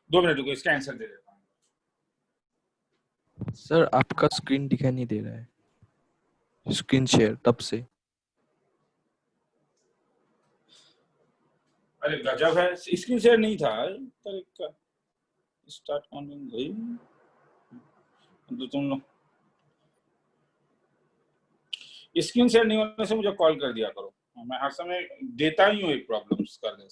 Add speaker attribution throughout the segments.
Speaker 1: 2 minute रुको, इसका answer दे देता हूँ।
Speaker 2: सर आपका स्क्रीन दिखाई नहीं दे रहा है, स्क्रीन शेयर तब से।
Speaker 1: अरे गजब है, स्क्रीन शेयर नहीं था तरीका। स्टार्ट काउंटिंग भाई, तो तुम लोग स्क्रीन शेयर नहीं होने से मुझे कॉल कर दिया करो, मैं हर समय देता ही हूँ एक प्रॉब्लम्स कर दे।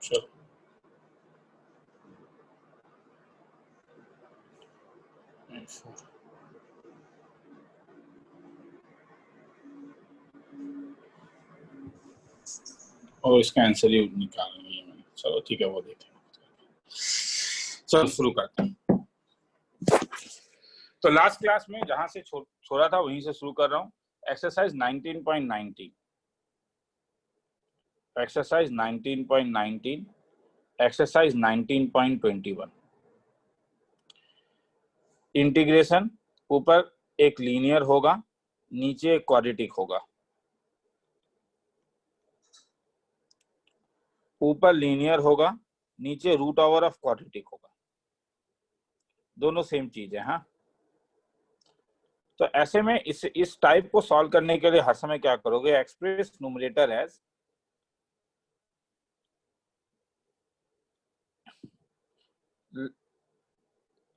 Speaker 1: चलो और इसका आंसर ही निकालना है मैंने। चलो ठीक है, वो देखें। चलो शुरू करते हैं। तो लास्ट क्लास में जहां से छोड़ा था वहीं से शुरू कर रहा हूँ। Exercise 19.19, exercise 19.19, exercise 19.21। इंटीग्रेशन ऊपर एक लीनियर होगा, नीचे एक क्वाड्रेटिक होगा। ऊपर लीनियर होगा, नीचे रूट ओवर ऑफ क्वाड्रेटिक होगा। दोनों सेम चीज है। हाँ, तो ऐसे में इस टाइप को सॉल्व करने के लिए हर समय क्या करोगे, express numerator as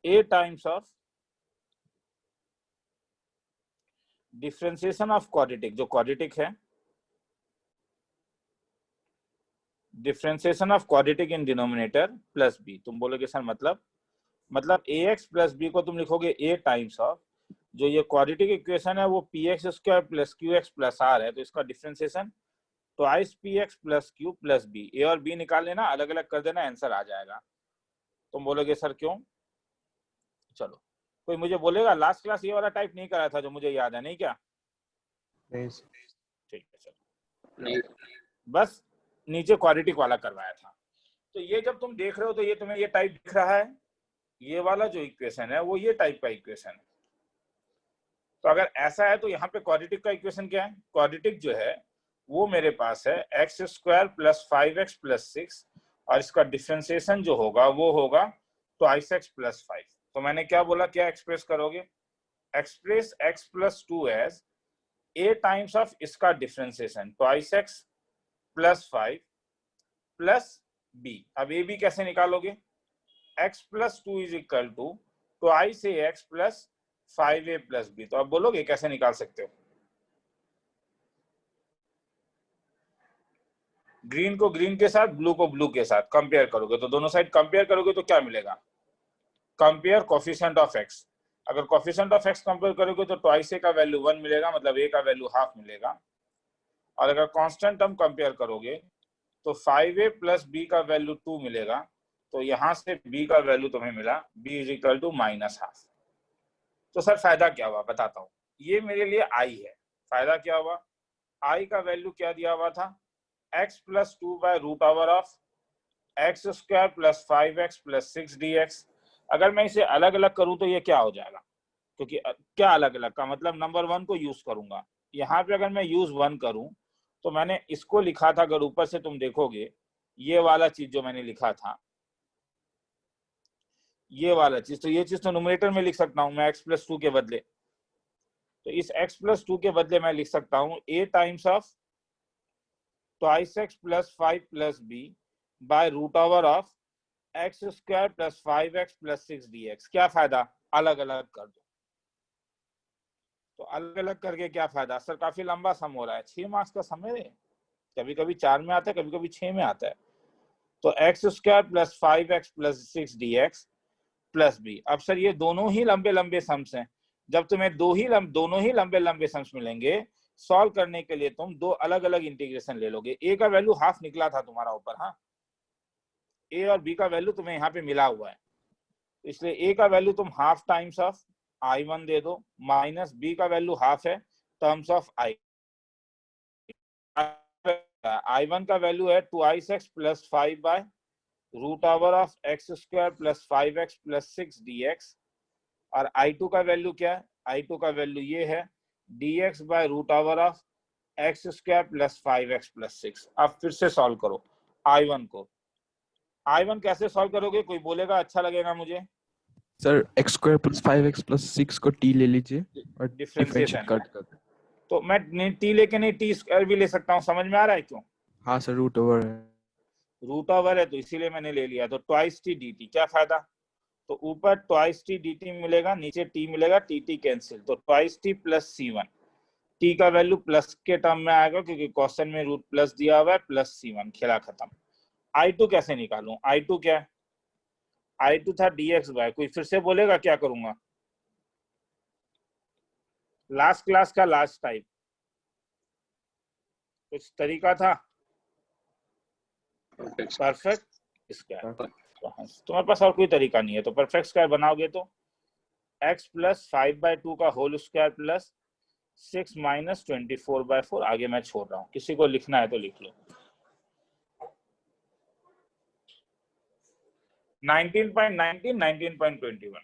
Speaker 1: a times of differentiation of quadratic, जो क्वाड्रेटिक है, differentiation of quadratic in denominator plus b। तुम बोलोगे सर मतलब ax प्लस b को तुम लिखोगे a टाइम्स ऑफ, जो ये क्वाड्रेटिक इक्वेशन है वो px square plus qx plus r है, तो इसका differentiation twice px plus q plus b। a और b निकाल लेना, अलग अलग कर देना, आंसर आ जाएगा। तुम बोलोगे सर क्यों? चलो, कोई मुझे बोलेगा लास्ट क्लास ये वाला टाइप नहीं कराया था जो मुझे याद है, नहीं क्या?
Speaker 2: नहीं
Speaker 1: ठीक है, चलो बस नीचे क्वाड्रेटिक वाला करवाया था। तो ये जब तुम देख रहे हो तो ये तुम्हें ये टाइप दिख रहा है, ये वाला जो इक्वेशन है वो ये टाइप का इक्वेशन है। तो अगर ऐसा है तो यहाँ पे क्वाड्रेटिक का इक्वेशन क्या है? क्वाड्रेटिक जो है वो मेरे पास है x square plus 5x plus 6, और इसका डिफरेंशिएशन जो होगा वो होगा ट्वाइस एक्स प्लस 5। तो मैंने क्या बोला, क्या एक्सप्रेस करोगे? Express x plus 2 as a times of इसका differentiation twice x plus 5 plus b। अब a b कैसे निकालोगे? x plus 2 is equal to twice ax plus 5a plus b। तो अब बोलोगे कैसे निकाल सकते हो? ग्रीन को ग्रीन के साथ, ब्लू को ब्लू के साथ कंपेयर करोगे, तो दोनों साइड कंपेयर करोगे तो क्या मिलेगा? Compare coefficient of x। अगर कोफिशिएंट ऑफ x कंपेयर करोगे तो ट्वाइस a का वैल्यू 1 मिलेगा, मतलब a का वैल्यू हाफ मिलेगा। और अगर कांस्टेंट टर्म कंपेयर करोगे तो 5a प्लस b का वैल्यू 2 मिलेगा। तो यहां से b का वैल्यू तुम्हें मिला b is equal to minus half. तो सर फायदा क्या हुआ बताता हूँ। ये मेरे लिए i है। फायदा क्या हुआ? i का वैल्यू क्या दिया हुआ था? x plus 2 by root over of x square plus 5x plus 6 dx। अगर मैं इसे अलग अलग करूं तो ये क्या हो जाएगा? क्योंकि क्या अलग अलग का मतलब नंबर 1 को यूज करूंगा। यहाँ पे अगर मैं यूज 1 करूं तो मैंने इसको लिखा था, अगर ऊपर से तुम देखोगे ये वाला चीज जो मैंने लिखा था, ये वाला चीज, तो ये चीज तो न्यूमरेटर में लिख सकता हूं मैं x प्लस 2 के बदले। तो इस x प्लस 2 के बदले मैं लिख सकता हूं a times of twice x plus 5 plus b by root over of x square plus 5x plus 6 dx। क्या फायदा? अलग अलग कर दो। तो अलग अलग करके क्या फायदा? सर काफी लंबा सम हो रहा है, 6 मार्क्स का सम है, कभी कभी 4 में आता है, कभी कभी 6 में आता है। तो x square plus 5x plus 6 dx plus b। अब सर ये दोनों ही लंबे लंबे सम्स हैं। जब तुम्हें दोनों ही लंबे लंबे सम्स मिलेंगे, सॉल्व करने के लिए तुम दो अलग अलग इंटीग्रेशन ले लोगे। a का वैल्यू हाफ निकला था तुम्हारा ऊपर, हाँ, a और b का वैल्यू तुम्हें यहाँ पे मिला हुआ है, इसलिए a का वैल्यू तुम हाफ टाइम्स ऑफ I1 दे दो, माइनस b का वैल्यू हाफ है टर्म्स ऑफ i। I1 का वैल्यू है 2x plus 5 by root over of x square plus 5x plus 6 dx, और I2 का वैल्यू क्या है? I2 का वैल्यू ये है dx by root over of x square plus 5x plus 6। अब फिर से सॉल्व करो I1 को। I1 कैसे सॉल्व करोगे? कोई बोलेगा, अच्छा लगेगा मुझे।
Speaker 2: Sir x square plus 5x plus 6 को t ले लीजिए और डिफरेंशिएट
Speaker 1: डिफरेंशिएशन,
Speaker 2: कर दो।
Speaker 1: तो मैं t लेके नहीं t स्क्वायर भी ले सकता हूँ। समझ में आ रहा है क्यों?
Speaker 2: हाँ सर, रूट ओवर है।
Speaker 1: रूट ओवर है तो इसीलिए मैंने ले लिया। तो ट्वाइस टी dt, क्या फायदा? तो ऊपर ट्वाइस टी dt मिलेगा, नीचे t मिलेगा, टी कैंसिल, तो twice T plus c1। t का वैल्यू प्लस के टर्म में आएगा क्योंकि क्वेश्चन में रूट प्लस दिया हुआ है, प्लस c1, खेला खत्म। I2 कैसे निकालूं? I2 क्या है? I2 था dx बाय, कोई फिर से बोलेगा क्या करूंगा? लास्ट क्लास का लास्ट टाइप कुछ तरीका था? Perfect square. तुम्हारे पास और कोई तरीका नहीं है, तो परफेक्ट स्क्वायर बनाओगे तो x प्लस 5/2 का होल स्क्वायर प्लस 6 माइनस 24/4। आगे मैं छोड़ रहा हूँ, किसी को लिखना है तो लिख लो। 19.19, 19.21।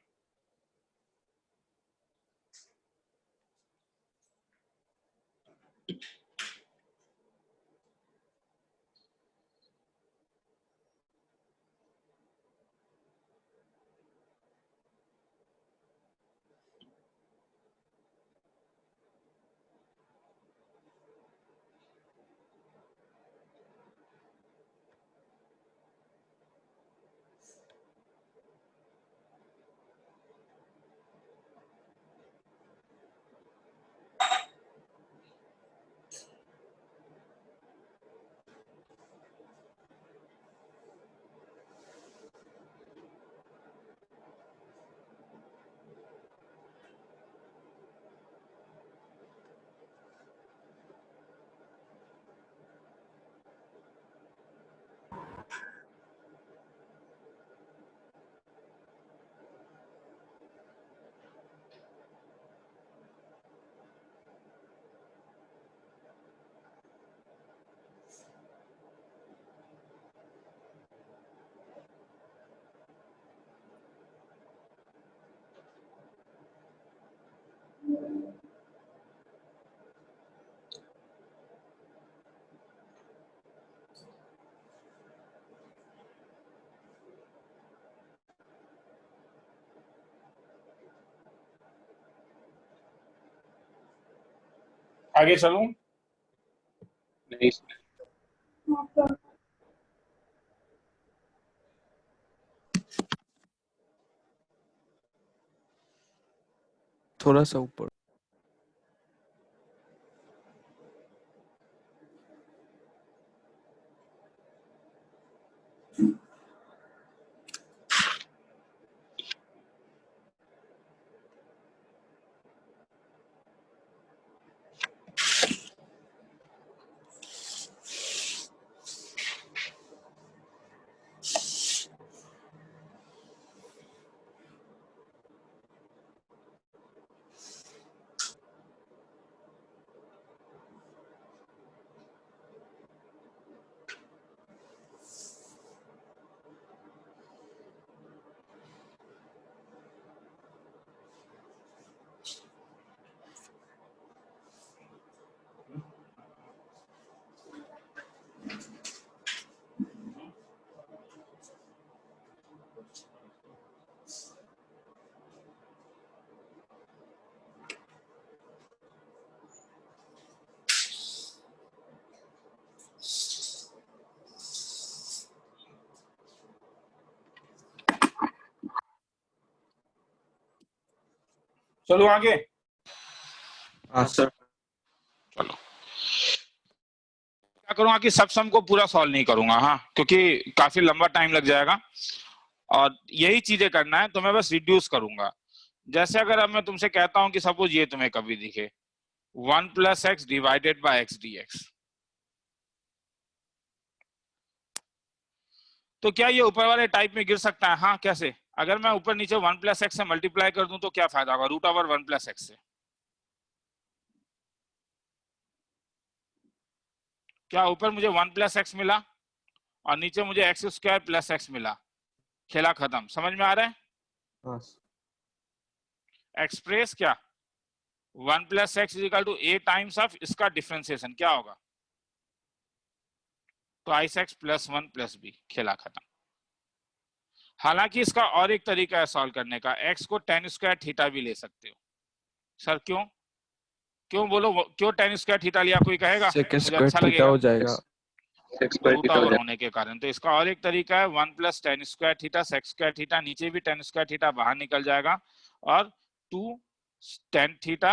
Speaker 1: आगे चलूं?
Speaker 3: नहीं
Speaker 2: थोड़ा सा ऊपर।
Speaker 1: चलो आगे।
Speaker 2: हाँ सर।
Speaker 1: चलो, क्या करूंगा कि सब सम को पूरा सॉल्व नहीं करूंगा, हाँ, क्योंकि काफी लंबा टाइम लग जाएगा और यही चीजें करना है, तो मैं बस रिड्यूस करूंगा। जैसे अगर अब मैं तुमसे कहता हूं कि सपोज ये तुम्हें कभी दिखे 1 plus x divided by x dx, तो क्या ये ऊपर वाले टाइप में गिर सकता है? हाँ, कैसे? अगर मैं ऊपर नीचे 1 प्लस एक्स से मल्टीप्लाई कर दूं तो क्या फायदा होगा, रूट ओवर 1 प्लस एक्स से। क्या ऊपर मुझे 1 प्लस एक्स मिला और नीचे मुझे एक्स स्क्वायर प्लस एक्स मिला, खेला खत्म। समझ में आ रहा है?
Speaker 2: हाँ
Speaker 1: एक्सप्रेस क्या 1 plus x is equal to a times of इसका डिफरेंशिएशन क्या होगा, twice x plus 1 plus b, खेला खत्म। हालांकि इसका और एक तरीका है सॉल्व करने का, एक्स को टेन स्क्वायर थीटा भी ले सकते हो। सर क्यों, क्यों बोलो, क्यों टेन स्क्वायर थीटा लिया, कोई कहेगा?
Speaker 2: सेकंड
Speaker 1: मुझे
Speaker 2: स्क्वायर
Speaker 1: अच्छा
Speaker 2: थीटा
Speaker 1: लगेगा,
Speaker 2: हो जाएगा।
Speaker 1: रूट ओवर होने के कारण। तो इसका और एक तरीका है 1 plus tan square theta sec square theta, नीचे भी टेन स्क्वायर थीटा बाहर निकल जाएगा, और 2 tan theta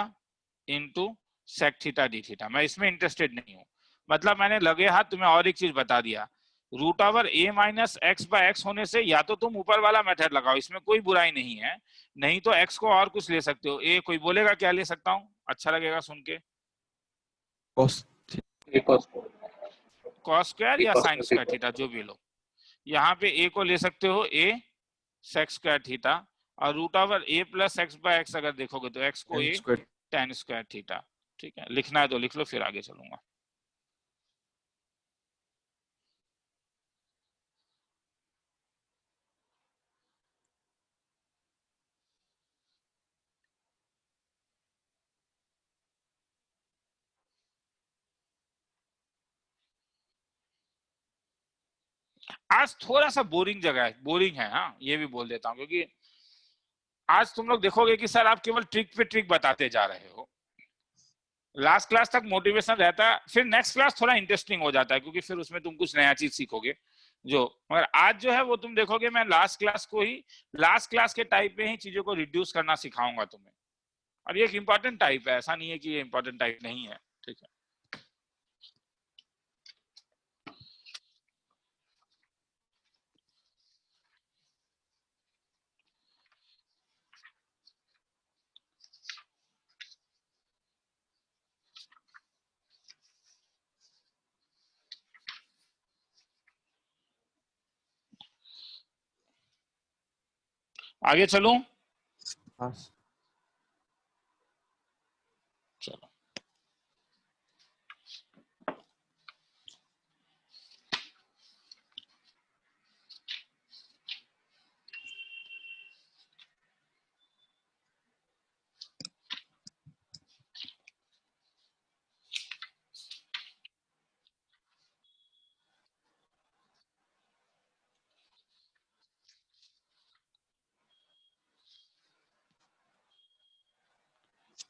Speaker 1: into sec theta d theta. मैं इसमें इंटरेस्टेड नहीं हूँ, मतलब मैंने लगे हाथ तुम्हें और एक चीज बता दिया, रूट ओवर ए माइनस एक्स बाय एक्स होने से या तो तुम ऊपर वाला मेथड लगाओ, इसमें कोई बुराई नहीं है, नहीं तो एक्स को और कुछ ले सकते हो। ए कोई बोलेगा क्या ले सकता हूँ, अच्छा लगेगा सुन के?
Speaker 2: कॉस
Speaker 1: कॉस स्क्वायर या साइन स्क्वायर थीटा, जो भी लो। यहाँ पे ए को ले सकते हो ए सेक स्क्वायर थीटा, और रूट ओवर ए प्लस एक्स बाय एक्स अगर देखोगे तो एक्स को ए
Speaker 2: स्क्वायर।
Speaker 1: Ten square theta. ठीक है, लिखना है तो लिख लो, फिर आगे चलूंगा। आज थोड़ा सा बोरिंग जगह है, बोरिंग है, हाँ ये भी बोल देता हूँ, क्योंकि आज तुम लोग देखोगे कि सर आप केवल ट्रिक पे ट्रिक बताते जा रहे हो। लास्ट क्लास तक मोटिवेशन रहता है, फिर नेक्स्ट क्लास थोड़ा इंटरेस्टिंग हो जाता है, क्योंकि फिर उसमें तुम कुछ नया चीज सीखोगे जो, मगर आज जो है वो तुम देखोगे मैं लास्ट क्लास को ही, लास्ट क्लास के टाइप में ही चीजों को रिड्यूस करना सिखाऊंगा तुम्हें। और ये एक इंपॉर्टेंट टाइप है, ऐसा नहीं है कि ये इंपॉर्टेंट टाइप नहीं है। ठीक है, आगे चलूं?
Speaker 2: हाँ
Speaker 1: चलो,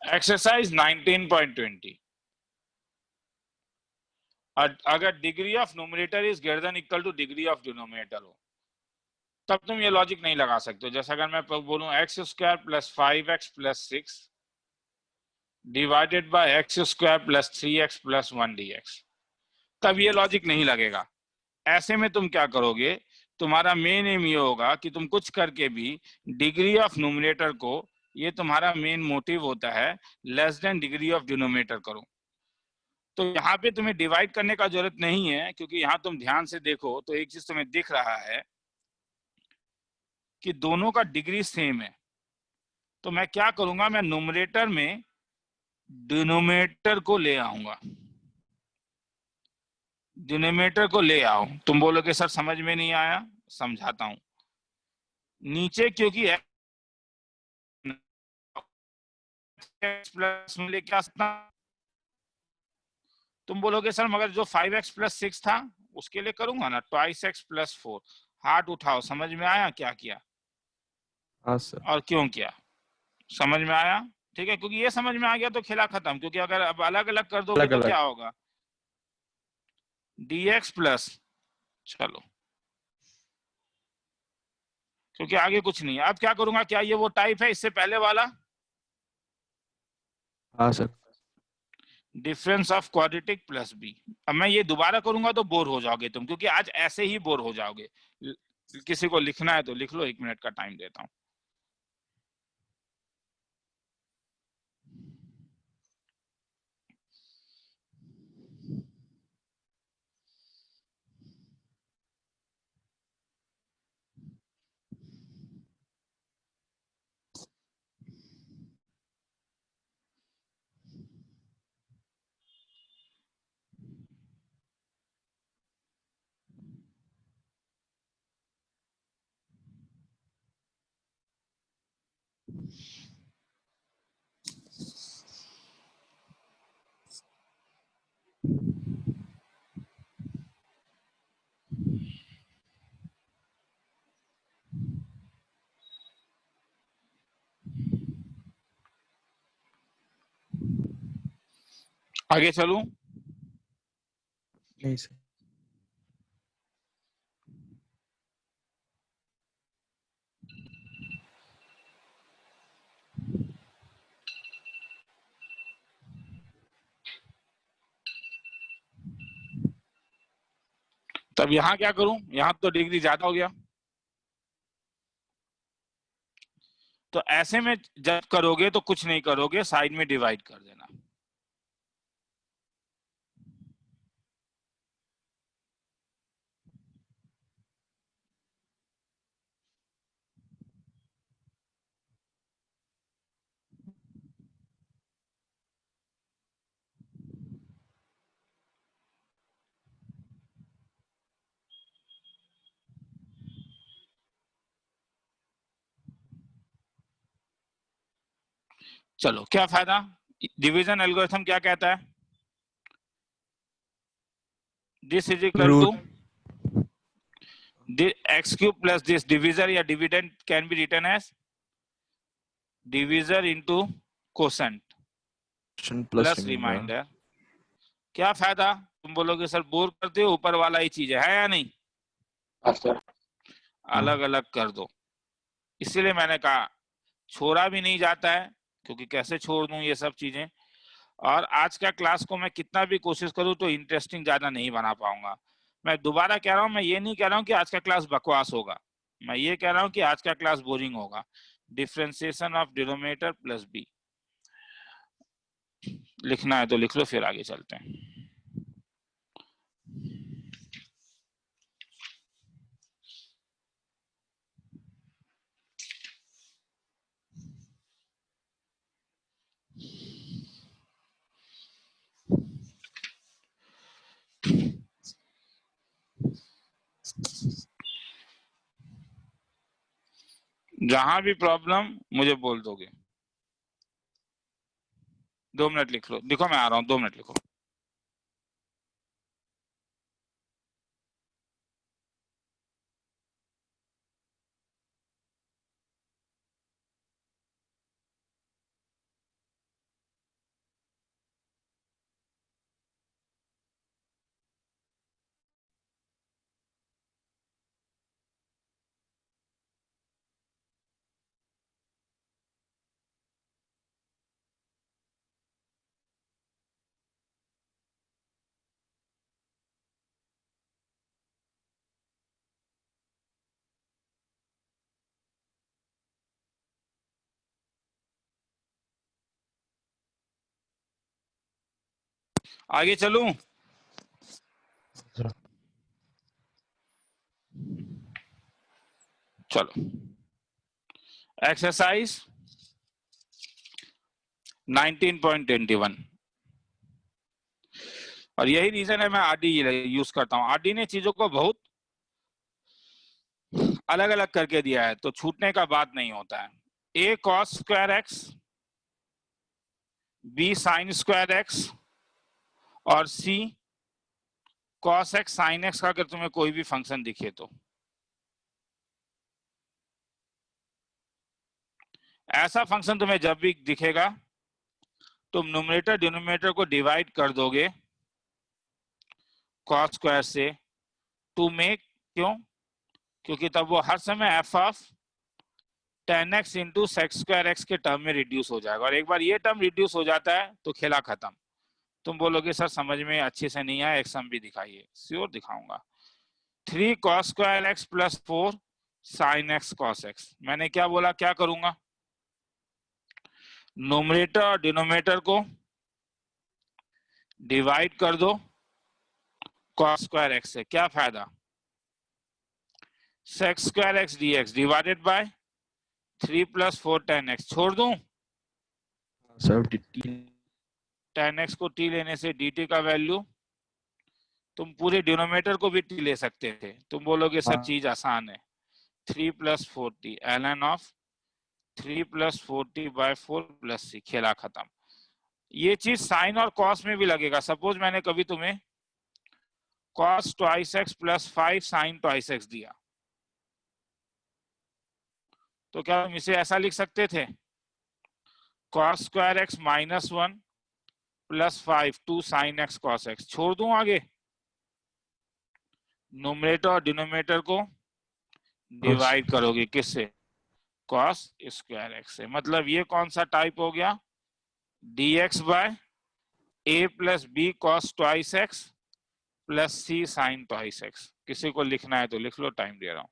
Speaker 1: एक्सरसाइज 19.20, अगर degree of numerator is greater than equal two degree of denominator हो, तब तुम ये लॉजिक नहीं लगा सकते हो। जैसे अगर मैं बोलूं x square plus 5x plus 6 divided by x square plus 3x plus 1 dx, तब ये लॉजिक नहीं लगेगा। ऐसे में तुम क्या करोगे, तुम्हारा मेन एम ये होगा कि तुम कुछ करके भी डिग्री ऑफ न्यूमरेटर को, ये तुम्हारा मेन मोटिव होता है, less than degree of denominator करो। तो यहाँ पे तुम्हें डिवाइड करने का जरूरत नहीं है, क्योंकि यहाँ तुम ध्यान से देखो तो एक चीज तुम्हें दिख रहा है कि दोनों का डिग्री सेम है। तो मैं क्या करूंगा, मैं न्यूमरेटर में डिनोमिनेटर को ले आऊंगा, डिनोमिनेटर को ले आओ। तुम बोलोगे सर समझ में नहीं आया, समझाता हूं। नीचे क्योंकि एक्स प्लस में लेके आ सकता, तुम बोलोगे सर मगर जो 5x प्लस 6 था उसके लिए करूंगा ना, ट्वाइस एक्स प्लस 4। हाथ उठाओ, समझ में आया क्या किया
Speaker 2: हाँ सर।
Speaker 1: और क्यों किया, समझ में आया? ठीक है, क्योंकि ये समझ में आ गया तो खेला खत्म, क्योंकि अगर अब अलग अलग कर दोगे
Speaker 2: अलग
Speaker 1: तो
Speaker 2: अलग।
Speaker 1: क्या होगा, dx प्लस, चलो क्योंकि आगे कुछ नहीं है। अब क्या करूंगा, क्या ये वो टाइप है इससे पहले वाला,
Speaker 2: हाँ sir.
Speaker 1: Difference of quadratic plus b. अब मैं ये दोबारा करूंगा तो बोर हो जाओगे तुम, क्योंकि आज ऐसे ही बोर हो जाओगे। किसी को लिखना है तो लिख लो, 1 मिनट का टाइम देता हूं। आगे चलूं?
Speaker 2: नहीं सर।
Speaker 1: तब यहाँ क्या करूं? यहाँ तो डिग्री ज्यादा हो गया। तो ऐसे में जब करोगे तो कुछ नहीं करोगे, साइड में डिवाइड कर देना। चलो, क्या फायदा? डिवीजन एल्गोरिथम क्या कहता है? This is equal to x cube plus this, divisor या dividend can be written as divisor into quotient plus remainder. क्या फायदा? तुम बोलोगे सर बोर करते हो, ऊपर वाला ही चीज है या नहीं? अलग अलग कर दो। इसीलिए मैंने कहा छोड़ा भी नहीं जाता है, क्योंकि कैसे छोड़ दूं ये सब चीजें। और आज का क्लास को मैं कितना भी कोशिश करूं तो इंटरेस्टिंग ज्यादा नहीं बना पाऊंगा। मैं दोबारा कह रहा हूं, मैं ये नहीं कह रहा हूं कि आज का क्लास बकवास होगा, मैं ये कह रहा हूं कि आज का क्लास बोरिंग होगा। Differentiation of denominator plus b लिखना है तो लिख लो, फिर आगे चलते हैं। जहां भी प्रॉब्लम मुझे बोल दोगे। 2 मिनट लिख लो, देखो मैं आ रहा हूं, 2 मिनट लिखो। आगे चलूं? चलो, एक्सरसाइज 19.21। और यही रीजन है मैं आरडी यूज करता हूं। आरडी ने चीजों को बहुत अलग अलग करके दिया है, तो छूटने का बात नहीं होता है। A cos square x, B sine square x और C cos x sine x का अगर तुम्हें कोई भी फंक्शन दिखे तो ऐसा फंक्शन तुम्हें जब भी दिखेगा तुम न्यूमरेटर डिनोमिनेटर को डिवाइड कर दोगे कॉस स्क्वायर से टू मेक, क्यों? क्योंकि तब वो हर समय F of tan x into sex square x के टर्म में रिड्यूस हो जाएगा। और एक बार ये टर्म रिड्यूस हो जाता है तो खेला खत्म। तुम बोलोगे सर समझ में अच्छे से नहीं आया, एक सम भी दिखाइए। श्योर दिखाऊंगा। 3 cos square x plus 4 sine x cos x. मैंने क्या बोला, क्या करूंगा? नोमिनेटर और डिनोमिनेटर को डिवाइड कर दो cos स्क्वायर एक्स से। क्या फायदा? Sex square x d x divided by 3 plus 4 tan x। छोड़ दूं?
Speaker 2: सर
Speaker 1: tan x को t लेने से dt का वैल्यू, तुम पूरे डिनोमिनेटर को भी t ले सकते थे। तुम बोलोगे सर चीज आसान है। 3 plus 4t ln of 3 + 40/4 + c, खेला खत्म। ये चीज साइन और कॉस में भी लगेगा। सपोज मैंने कभी तुम्हें cos 2x + 5 sin 2x दिया, तो क्या हम इसे ऐसा लिख सकते थे, cos square x - 1 + 5 2 sin x cos x। छोड़ दूं आगे, न्यूमरेटर और डिनोमिनेटर को डिवाइड करोगे किससे, cos स्क्वायर x से। मतलब ये कौन सा टाइप हो गया, dx/a + b cos 2x + c sin 2x। किसी को लिखना है तो लिख लो, टाइम दे रहा हूं।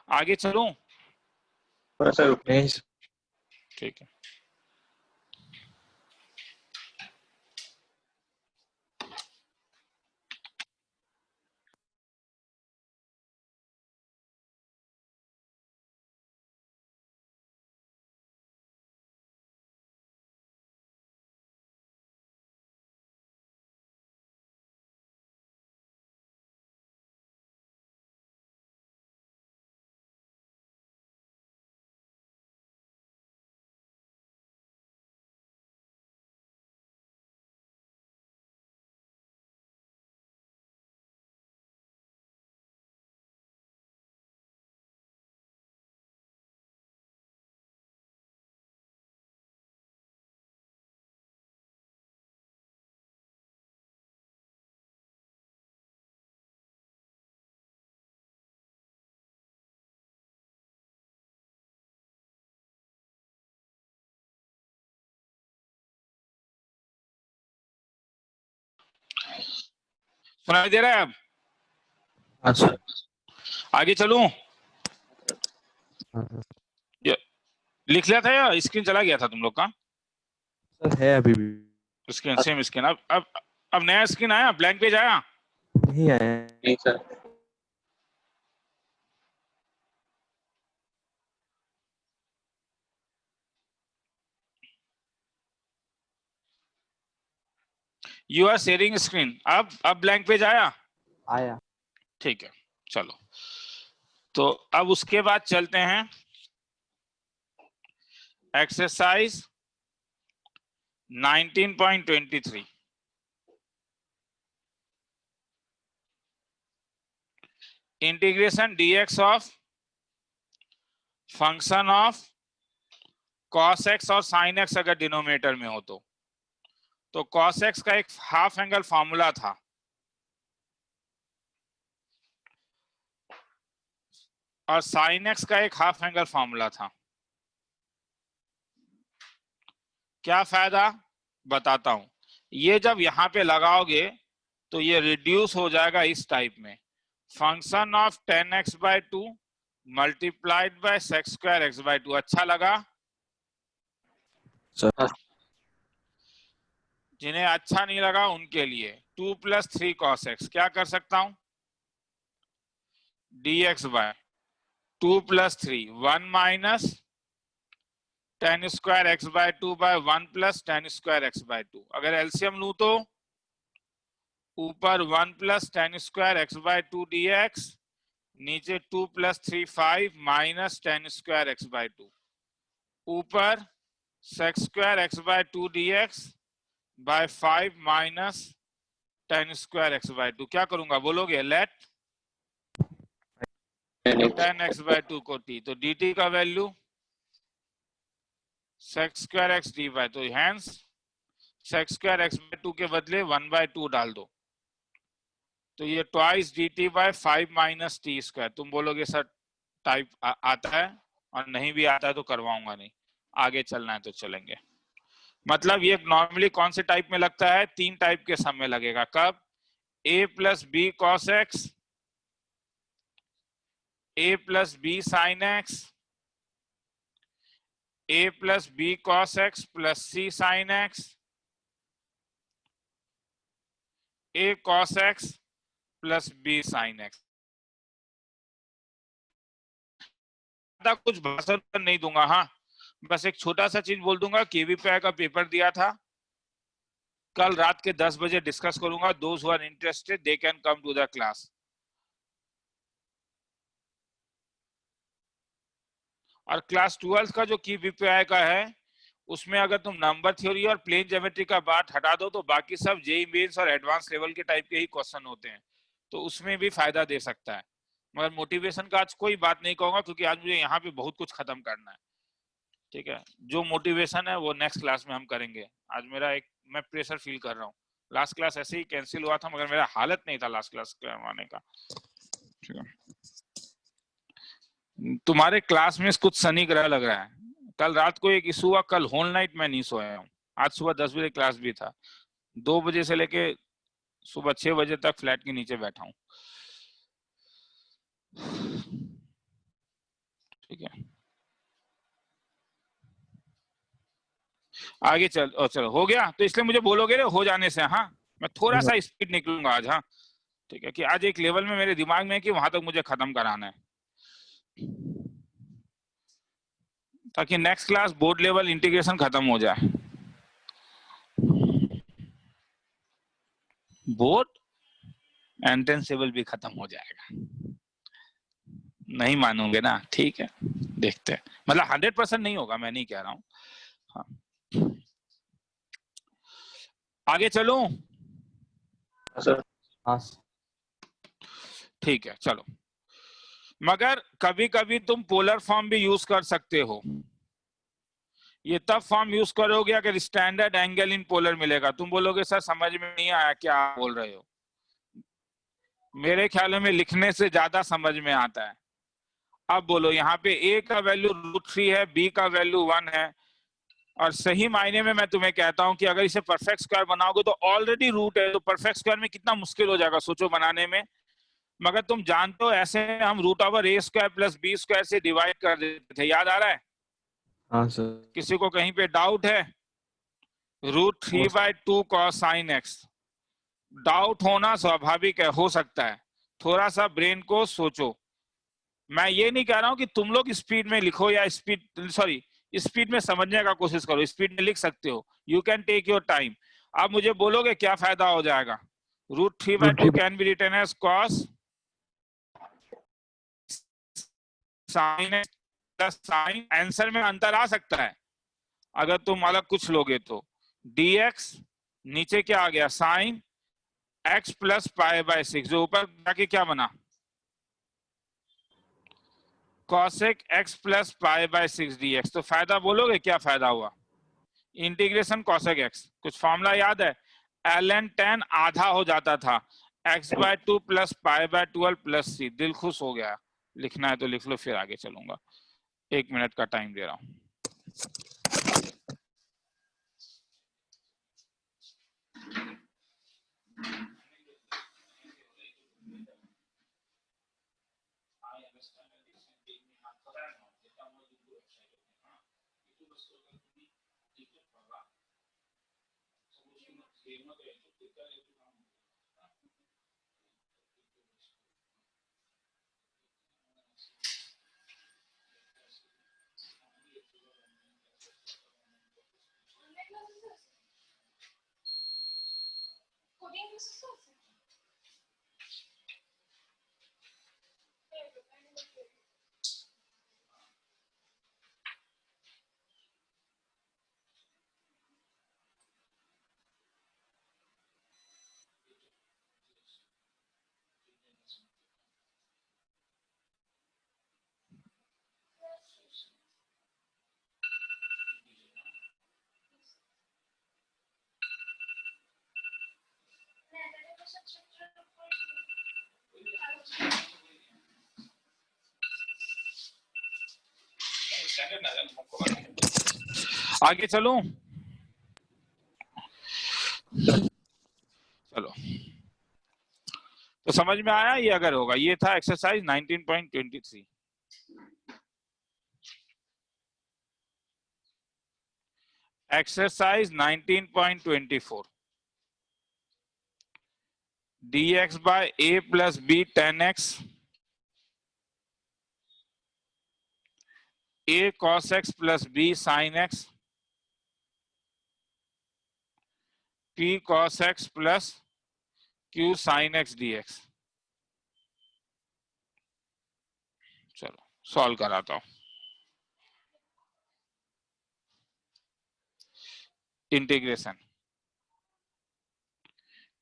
Speaker 1: आगे चलूं?
Speaker 3: सर
Speaker 2: नहीं
Speaker 1: ठीक है। सुनाई दे रहा है अब?
Speaker 2: अच्छा
Speaker 1: आगे चलूं? लिख लिया था या स्क्रीन चला गया था तुम लोग का?
Speaker 2: सर है अभी भी
Speaker 1: स्क्रीन सेम स्क्रीन। अब नया स्क्रीन आया, ब्लैंक पेज आया?
Speaker 2: नहीं आया।
Speaker 3: नहीं sir.
Speaker 1: You are sharing screen. अब ब्लैंक पेज आया?
Speaker 2: आया।
Speaker 1: ठीक है, चलो। तो अब उसके बाद चलते हैं exercise 19.23। Integration dx of function of cos x और sin x अगर डिनोमिनेटर में हो तो cos x का एक हाफ एंगल फॉर्मूला था, और sin x का एक हाफ एंगल फॉर्मूला था। क्या फायदा बताता हूं। ये जब यहां पे लगाओगे तो ये रिड्यूस हो जाएगा इस टाइप में, function of 10x/2 multiplied by sec² x/2। अच्छा लगा?
Speaker 2: सर
Speaker 1: जिन्हें अच्छा नहीं लगा उनके लिए 2 + 3 cos x क्या कर सकता हूं, dx/2 + 3 1 - tan² x/2 / 1 + tan² x/2। अगर एलसीएम लूं तो ऊपर 1 + tan² x/2 dx, नीचे 2 + 3 5 - tan² x/2, ऊपर sec square x by 2 dx by 5 minus tan square x by 2। क्या करूंगा बोलोगे? लेट tan x by 2 को t, तो dt का value sec square x dy, तो hence sec square x by 2 के बदले 1 by 2 डाल दो, तो ये twice dt by 5 minus t square. तुम बोलोगे सर टाइप आता है, और नहीं भी आता है तो करवाऊंगा नहीं, आगे चलना है तो चलेंगे। मतलब ये नॉर्मली कौन से टाइप में लगता है? 3 टाइप के सम में लगेगा। कब? a plus b cos x, a plus b sine x, a plus b cos x plus c sine x, a cos x plus b sine x. कुछ भाषण नहीं दूंगा, हाँ बस एक छोटा सा चीज बोल दूंगा। केवीपीआई का पेपर दिया था, कल रात के 10 बजे डिस्कस करूंगा। Those who are interested they can come to the class. और क्लास 12 का जो केवीपीआई का है, उसमें अगर तुम नंबर थ्योरी और प्लेन ज्योमेट्री का बात हटा दो तो बाकी सब जेईई मेंस और एडवांस लेवल के टाइप के ही क्वेश्चन होते हैं, तो उसमें भी फायदा दे सकता है। मगर मोटिवेशन का आज कोई बात नहीं कहूंगा, क्योंकि आज मुझे यहाँ पे बहुत कुछ खत्म करना है। ठीक है, जो मोटिवेशन है वो नेक्स्ट क्लास में हम करेंगे। आज मेरा एक मैं प्रेशर फील कर रहा हूँ। लास्ट क्लास ऐसे ही कैंसिल हुआ था, मगर मेरा हालत नहीं था लास्ट क्लास करवाने का। ठीक है, तुम्हारे क्लास में कुछ शनि ग्रह लग रहा है। कल रात को एक इशू हुआ, कल होल नाइट मैं नहीं सोया हूँ। आज सुबह 10 बजे क्लास भी था, 2 बजे से लेके सुबह 6 बजे तक फ्लैट के नीचे बैठा हूँ। ठीक है, आगे चलो हो गया, तो इसलिए मुझे बोलोगे हो जाने से, हाँ मैं थोड़ा सा स्पीड निकलूंगा आज। हाँ ठीक है, कि आज एक लेवल में मेरे दिमाग में है कि वहां तक मुझे खत्म कराना है, ताकि next class board level integration खत्म हो जाए। बोर्ड एंट्रेंसेबल भी खत्म हो जाएगा। नहीं मानोगे ना? ठीक है, देखते हैं। मतलब 100% नहीं होगा, मैं नहीं कह रहा हूं। हाँ आगे चलूं? ठीक है चलो। मगर कभी कभी तुम पोलर फॉर्म भी यूज कर सकते हो। ये तब फॉर्म यूज करोगे अगर स्टैंडर्ड एंगल इन पोलर मिलेगा। तुम बोलोगे सर समझ में नहीं आया क्या आप बोल रहे हो। मेरे ख्याल में लिखने से ज्यादा समझ में आता है। अब बोलो, यहाँ पे a का वैल्यू √3 है, b का वैल्यू 1 है, और सही मायने में मैं तुम्हें कहता हूं कि अगर इसे परफेक्ट स्क्वायर बनाओगे तो ऑलरेडी रूट है, तो परफेक्ट स्क्वायर में कितना मुश्किल हो जाएगा सोचो बनाने में। मगर तुम जानते हो ऐसे हम √a² प्लस b स्क्वायर से डिवाइड कर देते थे, याद आ रहा है?
Speaker 2: हाँ सर।
Speaker 1: किसी को कहीं पे डाउट है? √3/2 cos sin x। डाउट होना स्वाभाविक है, हो सकता है। थोड़ा सा ब्रेन को सोचो। मैं ये नहीं कह रहा हूं कि तुम लोग स्पीड में लिखो या स्पीड में समझने का कोशिश करो। स्पीड में लिख सकते हो, you can take your time. आप मुझे बोलोगे क्या फायदा हो जाएगा? √3/2 can be written as cos sin x plus sin। Answer में अंतर आ सकता है अगर तुम अलग कुछ लोगे तो। dx नीचे क्या आ गया? sin x प्लस π/6, जो ऊपर जाके क्या बना? cosec x plus π/6 dx। तो फायदा बोलोगे क्या फायदा हुआ? इंटीग्रेशन cosec x, कुछ फॉर्मूला याद है? ln tan आधा हो जाता था, x/2 प्लस π/12 प्लस c। दिल खुश हो गया। लिखना है तो लिख लो, फिर आगे चलूंगा। 1 मिनट का टाइम दे रहा हूं। आगे चलूं? चलो, तो समझ में आया ये अगर होगा। ये था exercise 19.23। Exercise 19.24, dx by a plus b 10x, a cos x plus b sin x, p cos x plus q sin x dx। चलो सॉल्व कराता हूं। Integration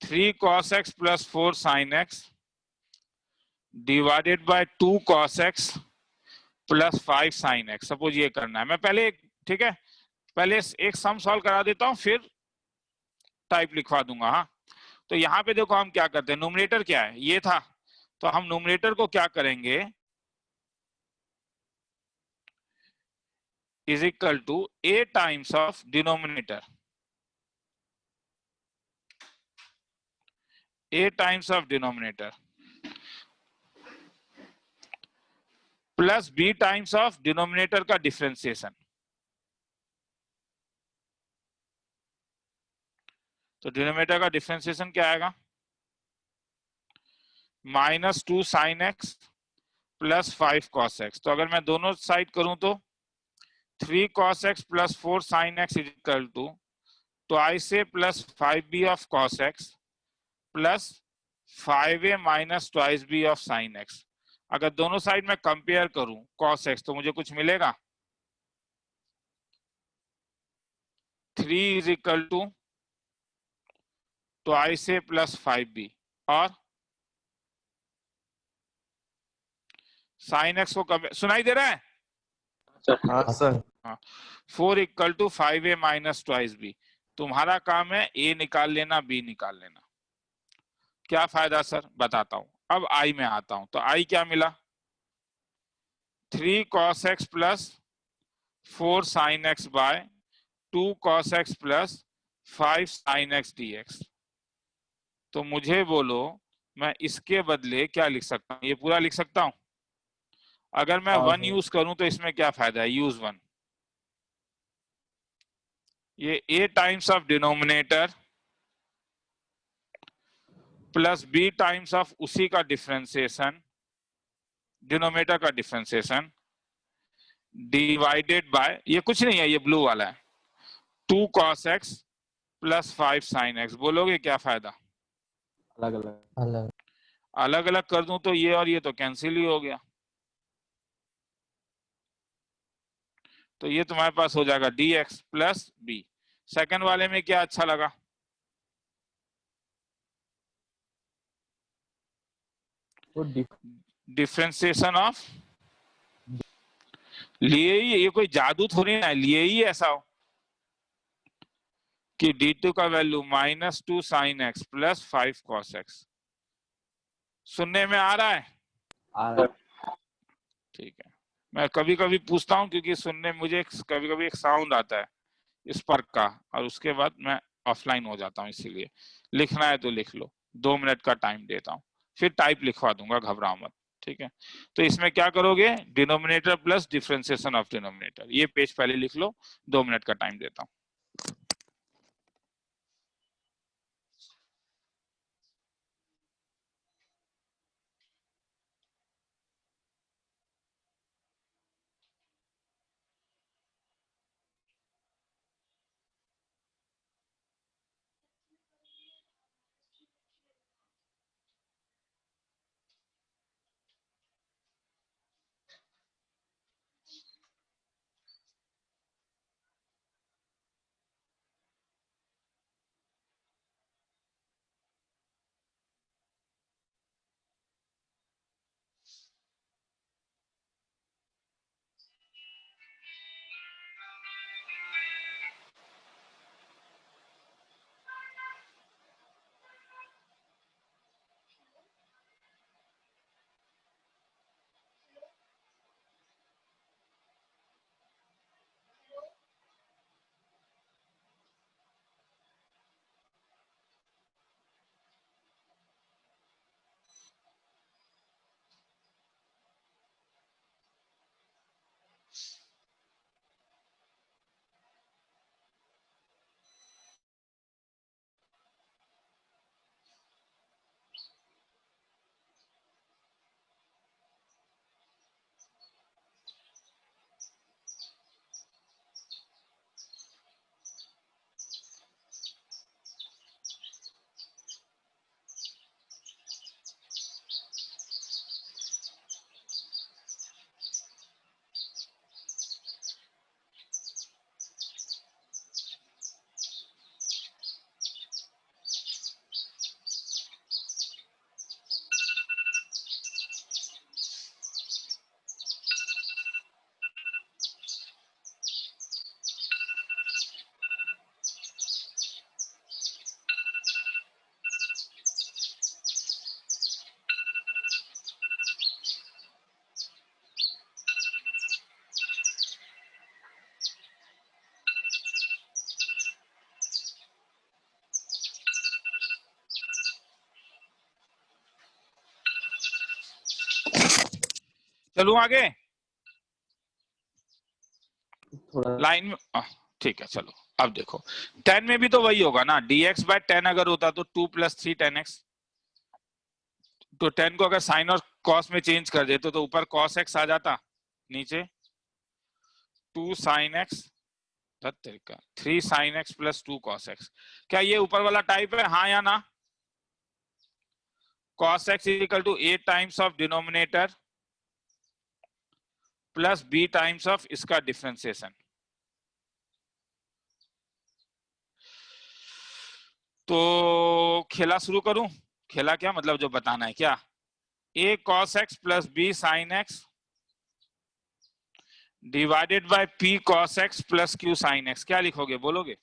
Speaker 1: 3 cos x plus 4 sin x divided by 2 cos x plus 5 sin x। Suppose ये करना है, मैं पहले, ठीक है, पहले एक सम सॉल्व करा देता हूं, फिर टाइप लिखवा दूंगा। हाँ, तो यहाँ पे देखो हम क्या करते हैं, न्यूमरेटर क्या है, ये था, तो हम न्यूमरेटर को क्या करेंगे, is equal to a times of denominator, a times of denominator plus b times of denominator का डिफरेंशिएशन। तो डिनोमिनेटर का डिफरेंशिएशन क्या आएगा, -2 sin x plus 5 cos x। तो अगर मैं दोनों साइड करूं तो 3 cos x plus 4 sin x is equal to twice a plus 5b of cos x plus 5a minus twice b of sin x। अगर दोनों साइड में कंपेयर करूं cos x तो मुझे कुछ मिलेगा, 3 is equal to twice a plus 5b और sin x को सुनाई दे रहा है?
Speaker 2: हाँ sir.
Speaker 1: 4 equal to 5a minus twice b। तुम्हारा काम है a निकाल लेना, b निकाल लेना। क्या फायदा सर, बताता हूं। अब i में आता हूं, तो i क्या मिला, 3 cos x plus 4 sin x by 2 cos x plus 5 sin x dx। तो मुझे बोलो मैं इसके बदले क्या लिख सकता हूं, ये पूरा लिख सकता हूं। अगर मैं 1 यूज करूं तो इसमें क्या फायदा है, यूज 1। ये a times of denominator plus b times of उसी का डिफरेंशिएशन, डिनोमिनेटर का डिफरेंशिएशन डिवाइडेड बाय, ये कुछ नहीं है, ये ब्लू वाला है, 2 cos x plus 5 sin x। बोलोगे क्या फायदा,
Speaker 2: अलग अलग
Speaker 1: अलग अलग कर दूं तो ये और ये तो कैंसिल ही हो गया। तो ये तुम्हारे पास हो जाएगा dx प्लस b। सेकंड वाले में क्या अच्छा लगा, डिफरेंशिएशन ऑफ, लिए ही, ये कोई जादू थोड़ी ना है, लिए ही ऐसा हो कि d2 का value -2 sin x plus 5 cos x। सुनने में आ रहा है? ठीक है, मैं कभी कभी पूछता हूँ क्योंकि सुनने में मुझे कभी कभी एक साउंड आता है स्पर्क का, और उसके बाद मैं ऑफलाइन हो जाता हूँ, इसीलिए लिखना है तो लिख लो, 2 मिनट का टाइम देता हूँ, फिर टाइप लिखवा दूंगा, घबराओ मत। ठीक है, तो इसमें क्या करोगे, denominator plus differentiation of denominator, ये पेज पहले लिख लो, 2 मिनट का टाइम देता हूँ। चलूं आगे
Speaker 3: थोड़ा
Speaker 1: लाइन में? ठीक है चलो। अब देखो 10 में भी तो वही होगा ना, dx बाय 10 अगर होता तो 2 + 3 10x, तो 10 को अगर साइन और कॉस में चेंज कर देते तो ऊपर cos x आ जाता, नीचे 2 sin x 3 sin x + 2 cos x। क्या ये ऊपर वाला टाइप है, हाँ या ना? cos x = a times of denominator plus b times of इसका डिफरेंशिएशन। तो खेला शुरू करूं? खेला क्या मतलब जो बताना है क्या? a cos x + b sin x divided by p cos x + q sin x। क्या लिखोगे, बोलोगे?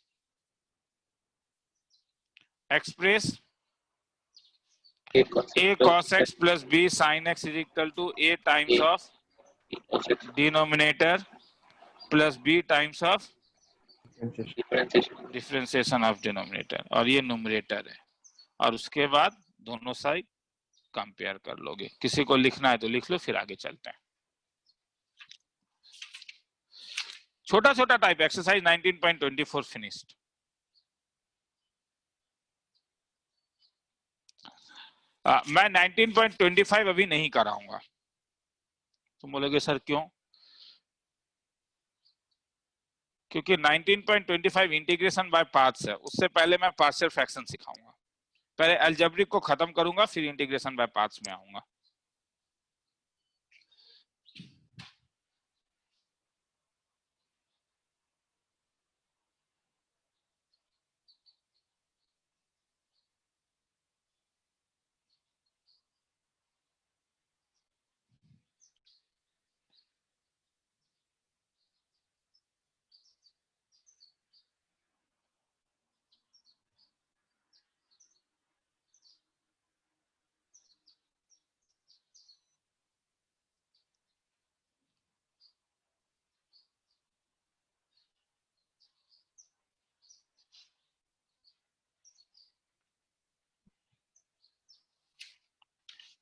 Speaker 1: एक्सप्रेस
Speaker 3: एक
Speaker 1: a cos x + b sin x = a times of denominator plus b times of differentiation of denominator, और ये numerator है। और उसके बाद दोनों साइड कंपेयर कर लोगे। किसी को लिखना है तो लिख लो, फिर आगे चलते हैं। छोटा छोटा टाइप, एक्सरसाइज 19.24 फिनिश्ड। मैं 19.25 अभी नहीं कराऊंगा। तुम बोलोगे सर क्यों? क्योंकि 19.25 इंटीग्रेशन बाय पार्ट्स है, उससे पहले मैं पार्शियल फ्रैक्शन सिखाऊंगा। पहले अलजेब्रिक को खत्म करूंगा, फिर इंटीग्रेशन बाय पार्ट्स में आऊंगा।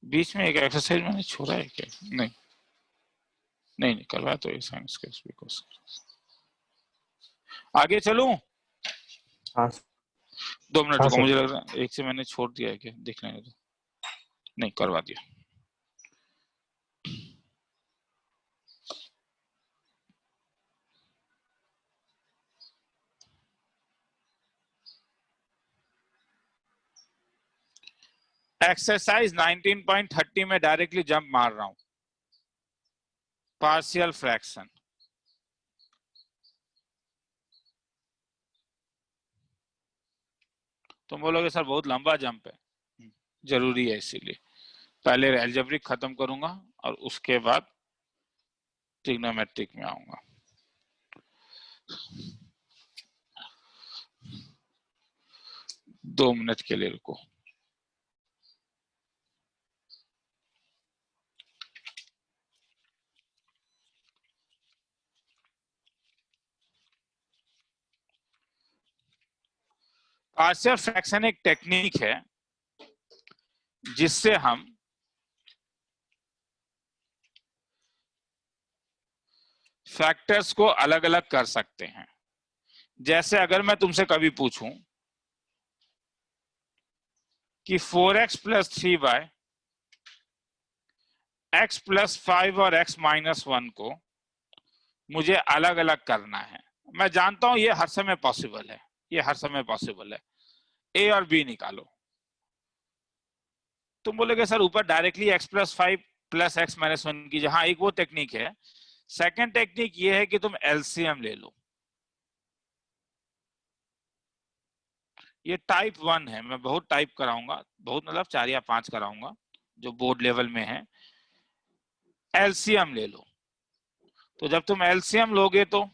Speaker 1: बीच में एक एक्सरसाइज मैंने छोड़ा है क्या? नहीं नहीं, नहीं करवा तो ये साइंस के स्पीकर। आगे चलूं?
Speaker 3: हाँ
Speaker 1: 2 मिनट
Speaker 3: हाँ
Speaker 1: रुको,
Speaker 3: सर।
Speaker 1: मुझे लग रहा है एक से मैंने छोड़ दिया है क्या, देख लेने दो। नहीं, करवा दिया। एक्सरसाइज 19.30 में डायरेक्टली जंप मार रहा हूं। Partial fraction. तुम बोलोगे सर बहुत लंबा जंप है, जरूरी है, इसीलिए पहले अलजेब्रिक खत्म करूंगा और उसके बाद ट्रिग्नोमेट्रिक में आऊंगा। दो मिनट के लिए रुको। पार्शियल फ्रैक्शन एक टेक्निक है जिससे हम फैक्टर्स को अलग अलग कर सकते हैं। जैसे अगर मैं तुमसे कभी पूछूं कि 4x + 3y x + 5 और x - 1 को मुझे अलग अलग करना है, मैं जानता हूं ये हर समय पॉसिबल है, ये हर समय पॉसिबल है। a और b निकालो। तुम बोलोगे सर ऊपर डायरेक्टली x + 5 + x - 1 कीजिए। हाँ, एक वो टेक्निक है। सेकंड टेक्निक ये है कि तुम एलसीएम ले लो। ये टाइप 1 है, मैं बहुत टाइप कराऊंगा, बहुत मतलब 4 या 5 कराऊंगा जो बोर्ड लेवल में है। एलसीएम ले लो। तो जब तुम एलसीएम लोगे तो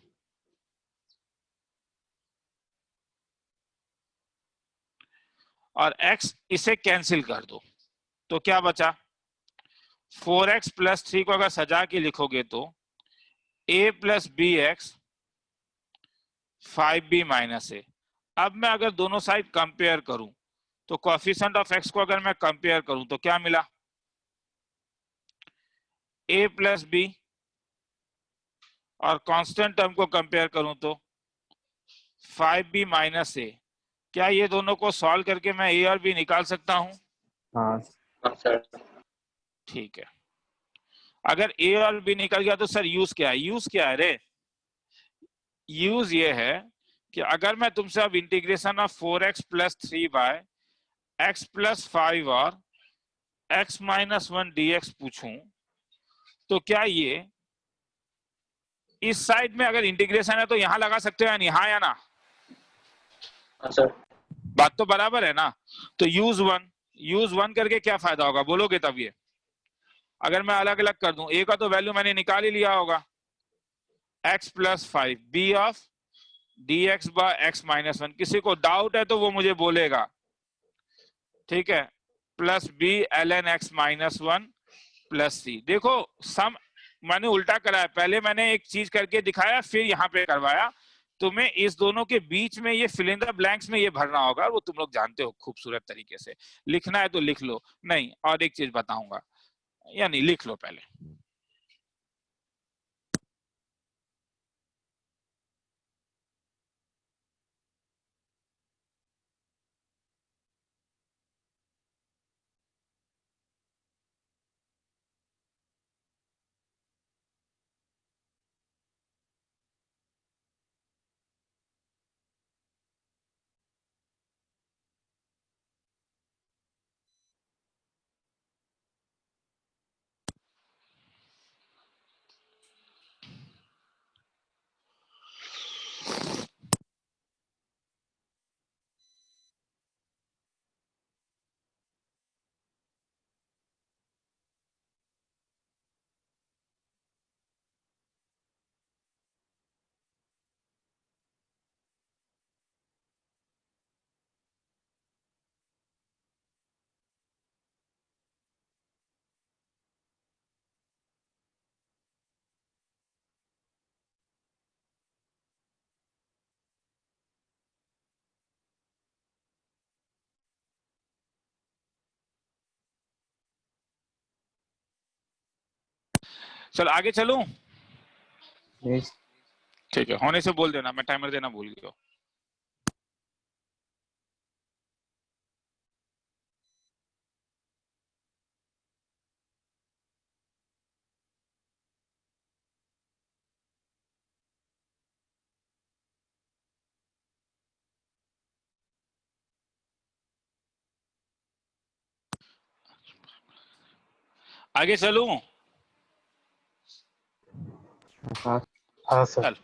Speaker 1: और x इसे कैंसिल कर दो, तो क्या बचा? 4x + 3 को अगर सजा के लिखोगे तो a + bx 5b - a। अब मैं अगर दोनों साइड कंपेयर करूं तो कोएफिशिएंट ऑफ x को अगर मैं कंपेयर करूं तो क्या मिला? a प्लस बी और कांस्टेंट टर्म को कंपेयर करूं तो 5b माइनस ए, क्या ये दोनों को सॉल्व करके मैं a और b निकाल सकता हूं?
Speaker 3: हाँ सर।
Speaker 1: ठीक है, अगर a और b निकल गया तो सर यूज क्या है? यूज क्या है रे? यूज ये है कि अगर मैं तुमसे अब integration of 4x plus 3y x plus 5 और x माइनस 1 dx पूछूं तो क्या ये इस साइड में अगर इंटीग्रेशन है तो यहां लगा सकते हो या नहीं? हाँ या ना?
Speaker 3: हाँ सर।
Speaker 1: बात तो बराबर है ना? तो यूज वन करके क्या फायदा होगा बोलोगे तब? ये अगर मैं अलग अलग कर दूं, a का तो वैल्यू मैंने निकाल ही लिया होगा, x plus 5 b of dx by x minus 1। किसी को डाउट है तो वो मुझे बोलेगा, ठीक है, plus b ln x minus 1 plus c। देखो सम मैंने उल्टा कराया, पहले मैंने एक चीज करके दिखाया फिर यहाँ पे करवाया। तुम्हें इस दोनों के बीच में ये फिल इन द ब्लैंक्स में ये भरना होगा, वो तुम लोग जानते हो खूबसूरत तरीके से। लिखना है तो लिख लो, नहीं और एक चीज बताऊंगा, यानी लिख लो पहले। चल आगे चलूं?
Speaker 3: Yes.
Speaker 1: ठीक है, होने से बोल देना, मैं टाइमर देना भूल गया। आगे चलूं?
Speaker 3: हाँ
Speaker 4: हाँ सर।
Speaker 1: चल,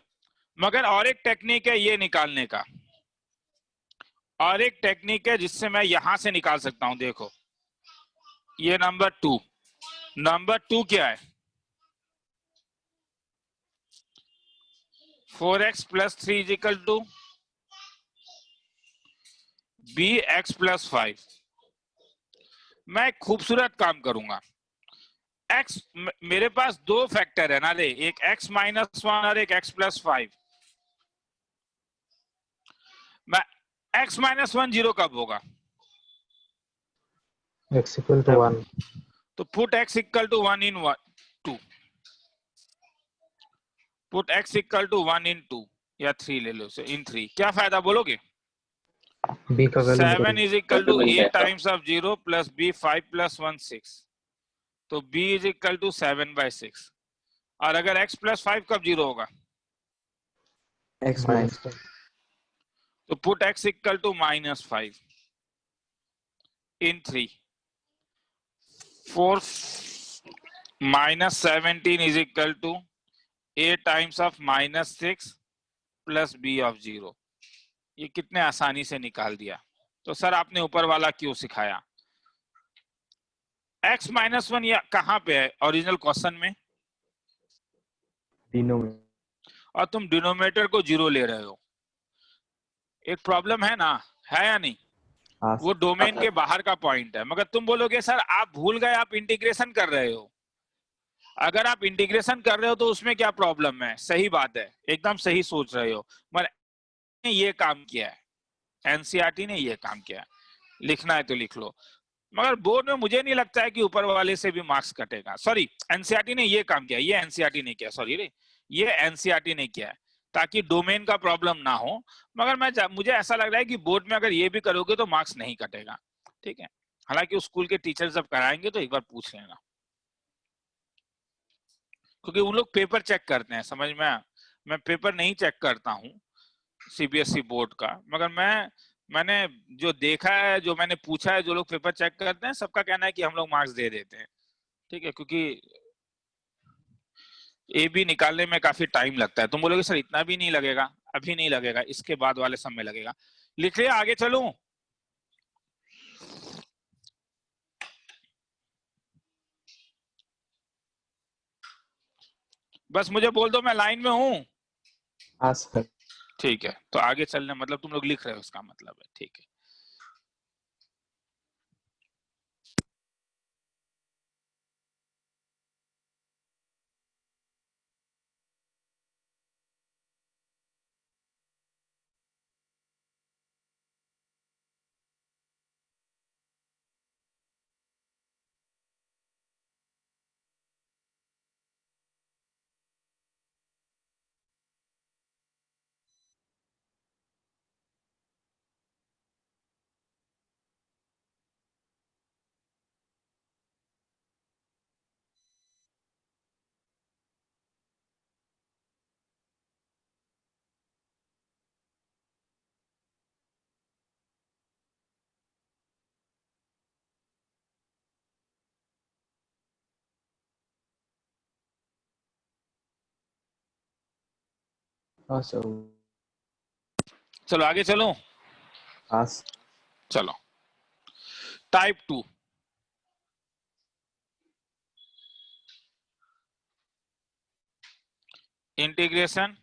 Speaker 1: मगर और एक टेक्निक है ये निकालने का, और एक टेक्निक है जिससे मैं यहां से निकाल सकता हूं। देखो ये नंबर टू क्या है? 4x plus 3 is equal to bx plus 5। मैं एक खूबसूरत काम करूंगा, x मेरे पास दो फैक्टर है ना रे, एक x माइनस 1 और एक x प्लस 5। मैं x माइनस 1 जीरो कब होगा?
Speaker 4: x equal to 1।
Speaker 1: तो put x equal to 1 in 2, put x equal to 1 in 2 या 3 ले लो, इन 3। क्या फायदा बोलोगे?
Speaker 4: b का value
Speaker 1: 7 is equal to 8 times of 0 plus b 5 plus 1 6, तो b इज इक्वल टू 7/6। और अगर x प्लस 5 कब जीरो होगा?
Speaker 3: x माइनस
Speaker 1: तो put x equal to -5 in 3। 4 -17 is equal to 8 times of -6 plus b of 0। ये कितने आसानी से निकाल दिया। तो सर आपने ऊपर वाला क्यों सिखाया? x माइनस 1 या कहां पे है ओरिजिनल क्वेश्चन में?
Speaker 3: डिनोमिनेटर।
Speaker 1: और तुम डिनोमिनेटर को 0 ले रहे हो। एक प्रॉब्लम है ना, है या नहीं?
Speaker 3: हाँ
Speaker 1: वो डोमेन के बाहर का पॉइंट है। मगर तुम बोलोगे सर आप भूल गए, आप इंटीग्रेशन कर रहे हो। अगर आप इंटीग्रेशन कर रहे हो तो उसमें क्या प्रॉब्लम है? सही बात है, एकदम सही सोच रहे हो, मगर ये काम किया है, एनसीईआरटी ने ये काम किया है। लिखना है तो लिख लो। मगर बोर्ड में मुझे नहीं लगता है कि ऊपर वाले से भी मार्क्स कटेगा। सॉरी, एनसीईआरटी ने ये काम किया, ये एनसीईआरटी ने किया, सॉरी रे, ये एनसीईआरटी ने किया है ताकि डोमेन का प्रॉब्लम ना हो। मगर मुझे ऐसा लग रहा है कि बोर्ड में अगर ये भी करोगे तो मार्क्स नहीं कटेगा, ठीक है। हालांकि उस स्कूल के टीचर जब कराएंगे तो एक बार पूछ लेना, क्योंकि उन लोग पेपर चेक करते हैं, समझ में। मैं पेपर नहीं चेक करता हूँ सीबीएसई बोर्ड का, मगर मैंने जो देखा है, जो मैंने पूछा है, जो लोग पेपर चेक करते हैं, सबका कहना है कि हम लोग मार्क्स दे देते हैं, ठीक है। क्योंकि ए बी निकालने में काफी टाइम लगता है। तुम बोलोगे सर इतना भी नहीं लगेगा, अभी नहीं लगेगा, इसके बाद वाले समय लगेगा। लिख लिया, आगे चलूं? बस मुझे बोल दो मैं लाइन में हूं।
Speaker 3: हाँ सर।
Speaker 1: ठीक है, तो आगे चलने मतलब तुम लोग लिख रहे हो, इसका मतलब है, ठीक है।
Speaker 3: हाँ सर।
Speaker 1: चलो आगे चलो।
Speaker 3: हाँ
Speaker 1: चलो, type 2, integration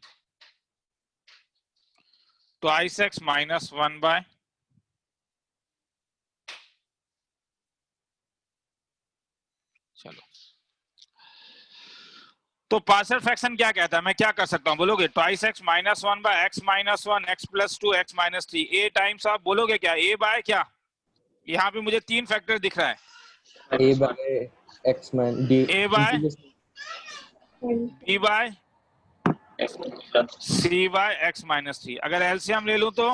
Speaker 1: twice x minus 1 by, चलो तो पार्शियल फ्रैक्शन क्या कहता है, मैं क्या कर सकता हूं बोलोगे? Twice x minus 1 by x minus 1 x plus 2 x minus 3 a times आप बोलोगे क्या ए बाय क्या? यहाँ पे मुझे 3 फैक्टर दिख रहा है,
Speaker 3: a by x minus d
Speaker 1: a by b by c by x minus 3। अगर एलसीएम ले लूं तो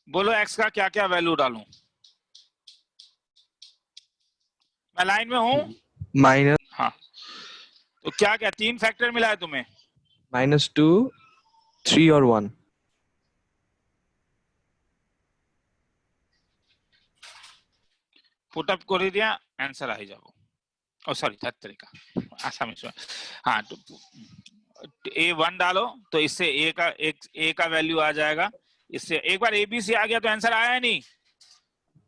Speaker 1: बोलो एक्स का क्या क्या वैल्यू डालूं? मैं लाइन में हूं।
Speaker 2: माइनस
Speaker 1: हाँ, तो क्या क्या 3 फैक्टर मिला है तुम्हें?
Speaker 2: -2, 3 और 1।
Speaker 1: पुटअप कर दिया, आंसर आ ही जाओ। ओ सॉरी, तरीका आसामी से। हाँ, तो A1 डालो तो इससे ए का वैल्यू आ जाएगा। इससे एक बार ABC आ गया तो आंसर आया नहीं,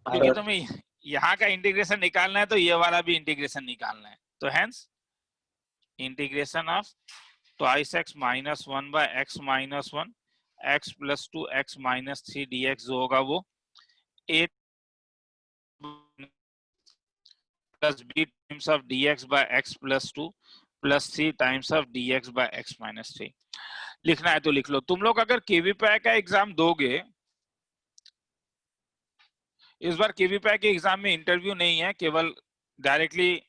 Speaker 1: क्योंकि तुम्हें यहाँ का इंटीग्रेशन निकालना है तो ये वाला भी इंटीग्रेशन निकालना है। तो hence integration of twice x minus 1 by x minus 1 x plus 2 x minus 3 dx जो होगा वो a plus b times of dx by x plus 2 plus c times of dx by x minus 3। लिखना है तो लिख लो। तुम लोग अगर केवीपीआई का एग्जाम दोगे, इस बार केवीपीआई के एग्जाम में इंटरव्यू नहीं है, केवल डायरेक्टली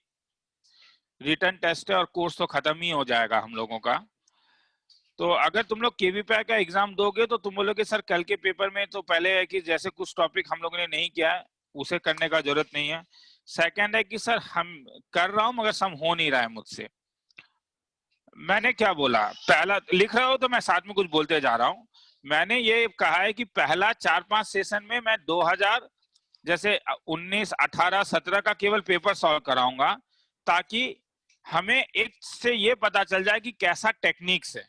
Speaker 1: रिटर्न टेस्ट है और कोर्स तो खत्म ही हो जाएगा हम लोगों का। तो अगर तुम लोग केवीपीआई का एग्जाम दोगे तो तुम बोलोगे सर कल के पेपर में तो पहले है कि जैसे कुछ टॉपिक हम लोगों ने नहीं किया है उसे करने का जरूरत नहीं है। सेकंड है कि सर हम कर रहा हूं मगर सम हो नहीं रहा है मुझसे। मैंने क्या बोला, पहला लिख रहे हो तो मैं साथ में कुछ बोलते जा रहा हूं। मैंने ये कहा है कि पहला 4-5 सेशन में मैं 2000 जैसे 19, 18, 17 का केवल पेपर सॉल्व कराऊंगा, ताकि हमें एक से ये पता चल जाए कि कैसा टेक्निक्स है।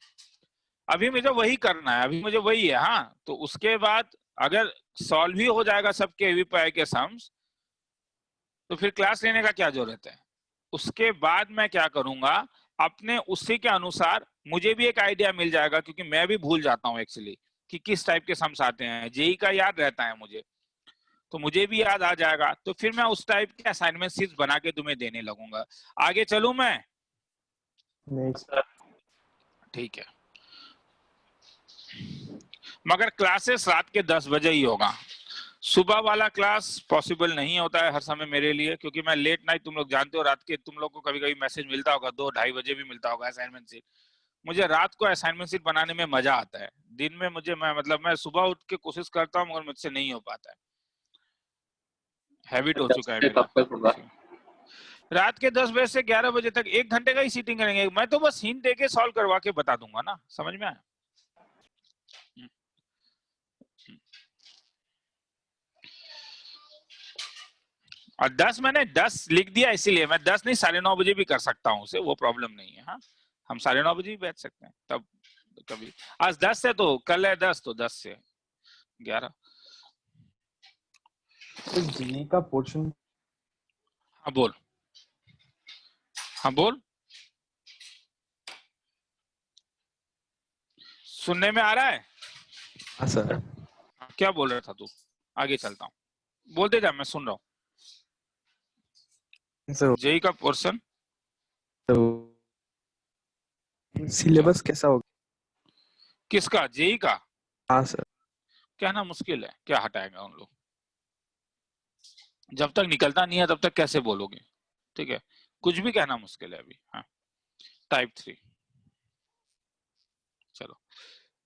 Speaker 1: अभी मुझे वही करना है, अभी मुझे वही है। हाँ, तो उसके बाद अगर सॉल्व ही हो जाएगा सबके केवीपीआई के सम्स तो फिर क्लास लेने का क्या जरूरत है। उसके बाद मैं क्या करूंगा, अपने उसी के अनुसार मुझे भी एक आइडिया मिल जाएगा, क्योंकि मैं भी भूल जाता हूँ एक्चुअली कि किस टाइप के सम्स आते हैं। जेई का याद रहता है मुझे, तो मुझे भी याद आ जाएगा, तो फिर मैं उस टाइप के असाइनमेंट शीट्स बना के तुम्हें देने लगूंगा। आगे चलूं मैं?
Speaker 3: नेक्स्ट।
Speaker 1: ठीक है, मगर क्लासेस रात के 10 बजे ही होगा। सुबह वाला क्लास पॉसिबल नहीं होता है हर समय मेरे लिए, क्योंकि मैं लेट नाइट, तुम लोग जानते हो, रात के तुम लोग को कभी कभी मैसेज मिलता होगा 2-2:30 बजे भी मिलता होगा असाइनमेंट शीट। मुझे रात को असाइनमेंट शीट बनाने में मजा आता है। दिन में मुझे मैं सुबह उठ के कोशिश करता हूँ मगर मुझसे नहीं हो पाता है, हैबिट हो चुका है मेरा।
Speaker 5: कब तक होगा?
Speaker 1: रात के 10 बजे से 11 बजे तक 1 घंटे का ही सीटिंग करेंगे। मैं तो बस हिंट देके सॉल्व करवा के बता दूंगा ना, समझ में आया? और 10 मैंने 10 लिख दिया इसीलिए, मैं 10 नहीं 9:30 बजे भी कर सकता हूँ उसे, वो प्रॉब्लम नहीं है। हाँ, हम 9:30 बजे भी बैठ सकते हैं तब कभी। आज 10 से, तो कल है 10, तो 10 से 11।
Speaker 3: तो जी का पोर्शन
Speaker 1: हाँ बोल, हाँ बोल, सुनने में आ रहा है?
Speaker 2: हाँ सर।
Speaker 1: क्या बोल रहा था तू? आगे चलता हूँ, बोलते जा, मैं सुन रहा हूँ।
Speaker 2: सर
Speaker 1: जेई का पोर्शन
Speaker 2: तो सिलेबस कैसा होगा?
Speaker 1: किसका? जेई का?
Speaker 2: हाँ सर।
Speaker 1: कहना मुश्किल है, क्या हटाएगा उन लोग, जब तक निकलता नहीं है तब तक कैसे बोलोगे? ठीक है, कुछ भी कहना मुश्किल है अभी। हाँ, टाइप 3, चलो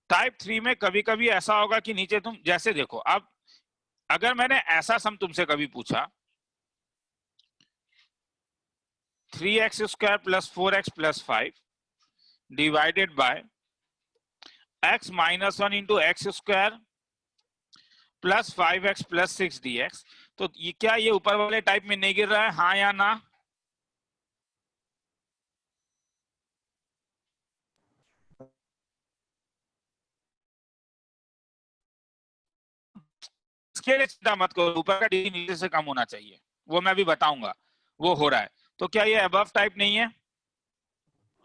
Speaker 1: टाइप 3 में कभी कभी ऐसा होगा कि नीचे तुम जैसे देखो, अब अगर मैंने ऐसा सम तुमसे कभी पूछा 3x² + 4x + 5 divided by x - 1 × x² + 5x + 6 dx, तो ये क्या ये ऊपर वाले टाइप में नहीं गिर रहा है, हाँ या ना? इसके लिए चिंता मत करो, ऊपर का डिग्री नीचे से कम होना चाहिए, वो मैं भी बताऊंगा, वो हो रहा है। तो क्या ये अबव टाइप नहीं है?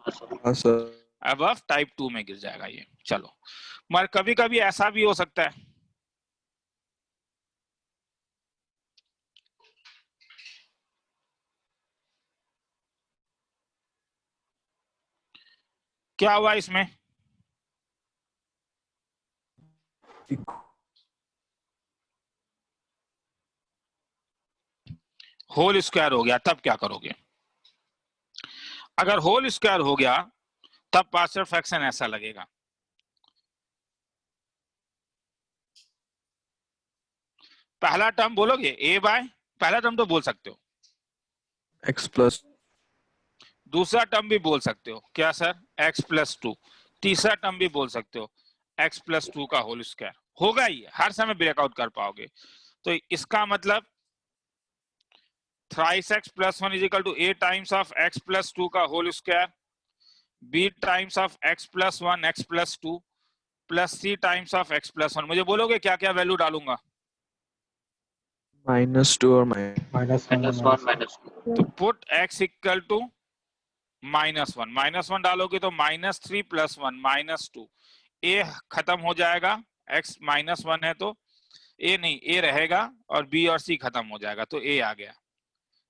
Speaker 2: हाँ सर।
Speaker 1: अबव टाइप 2 में गिर जाएगा ये। चलो, मगर कभी कभी ऐसा भी हो सकता है, क्या हुआ इसमें? होल स्क्वायर हो गया, तब क्या करोगे? अगर होल स्क्वायर हो गया तब पार्शियल फ्रैक्शन ऐसा लगेगा, पहला टर्म बोलोगे a बाय, पहला टर्म तो बोल सकते हो,
Speaker 2: x+,
Speaker 1: दूसरा टर्म भी बोल सकते हो, क्या सर? x + 2, तीसरा टर्म भी बोल सकते हो x + 2 का होल स्क्वायर। होगा ही, हर समय ब्रेकआउट कर पाओगे। तो इसका मतलब thrice x + 1 = a times of x + 2 का whole square, b times of x + 1 x + 2 plus c times of x + 1। मुझे बोलोगे क्या क्या वैल्यू डालूंगा?
Speaker 2: -2 और
Speaker 4: -1
Speaker 5: -1
Speaker 1: तो पुट x = -1, -1 डालोगे तो -3 + 1 -2, a खत्म हो जाएगा, x -1 है तो a नहीं, a रहेगा और b और c खत्म हो जाएगा, तो a आ गया।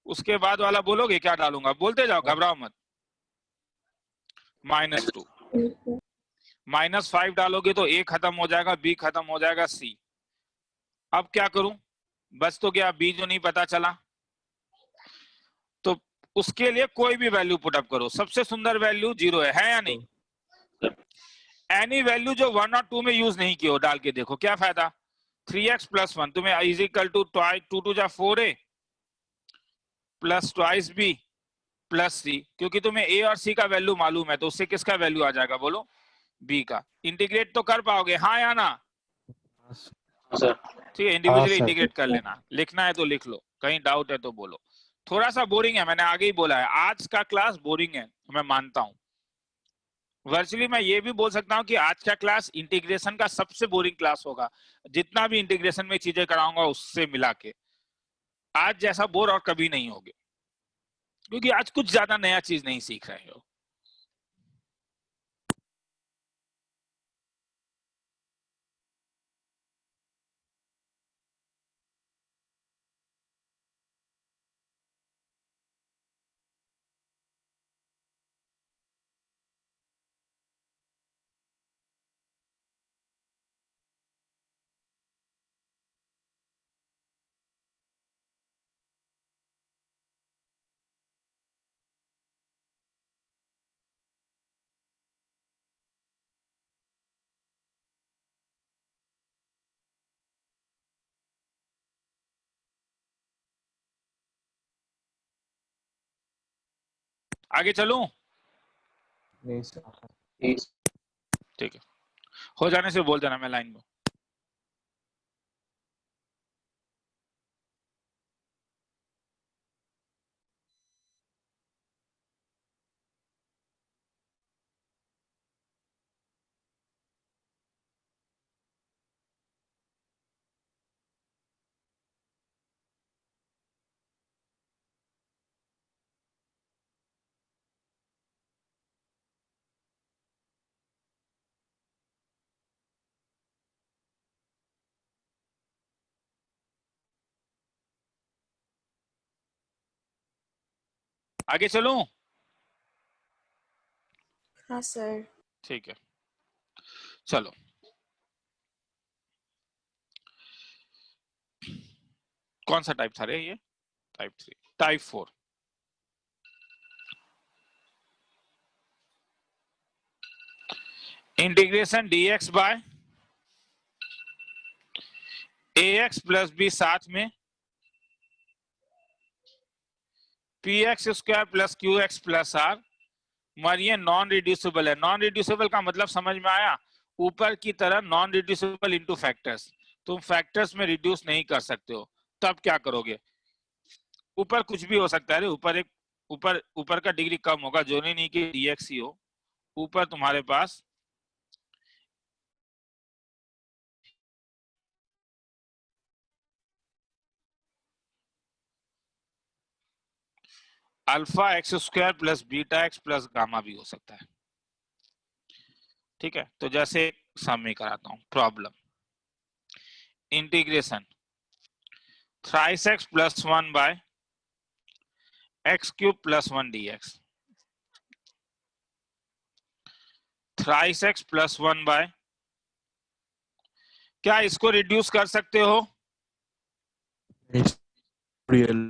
Speaker 1: उसके बाद वाला बोलोगे क्या डालूंगा? बोलते जाओ, घबराओ मत। -2, -5 डालोगे तो a खत्म हो जाएगा, b खत्म हो जाएगा, c। अब क्या करूं? बस तो गया b जो नहीं पता चला, तो उसके लिए कोई भी वैल्यू पुटअप करो, सबसे सुंदर वैल्यू 0 है या नहीं? एनी वैल्यू जो 1 और 2 में यूज नहीं की हो डाल के देखो, क्या फायदा? 3x + 1 तुम्हें = 2 2 जा 4a + ट्वाइस b + c, क्योंकि तुम्हें a और c का वैल्यू मालूम है, तो उससे किसका वैल्यू आ जाएगा बोलो? b का। इंटीग्रेट तो कर पाओगे, हाँ या ना?
Speaker 5: सर।
Speaker 1: ठीक है, इंडिविजुअली इंटीग्रेट कर लेना, लिखना है तो लिख लो, कहीं डाउट है तो बोलो। थोड़ा सा बोरिंग है, मैंने आगे ही बोला है, आज का क्लास बोरिंग है, मैं मानता हूं। वर्चुअली मैं ये भी बोल सकता हूं कि आज का क्लास इंटीग्रेशन का सबसे बोरिंग क्लास होगा, जितना भी इंटीग्रेशन में चीजें कराऊंगा उससे मिला के। आज जैसा बोर और कभी नहीं होगे, क्योंकि आज कुछ ज्यादा नया चीज नहीं सीख रहे हो। आगे चलूं?
Speaker 3: नहीं सर।
Speaker 1: ठीक है, हो जाने से बोल देना, मैं लाइन में। आगे चलूं?
Speaker 6: हाँ सर।
Speaker 1: ठीक है, चलो। कौन सा टाइप था रे ये? Type 3, type 4। Integration dx by ax plus b, साथ में px square plus qx plus r, मगर ये नॉन रिड्यूसिबल है। नॉन रिड्यूसिबल का मतलब समझ में आया? ऊपर की तरह नॉन रिड्यूसिबल इनटू फैक्टर्स, तुम फैक्टर्स में रिड्यूस नहीं कर सकते हो। तब क्या करोगे? ऊपर कुछ भी हो सकता है रे, ऊपर एक ऊपर का डिग्री कम होगा, जरूरी नहीं कि dx ही हो। ऊपर तुम्हारे पास alpha x square plus beta x plus gamma भी हो सकता है। ठीक है, तो जैसे सम में कराता हूं problem. Integration thrice x plus 1 by x cube plus 1 dx, thrice x plus 1 by, क्या इसको रिड्यूस कर सकते हो?
Speaker 2: रियल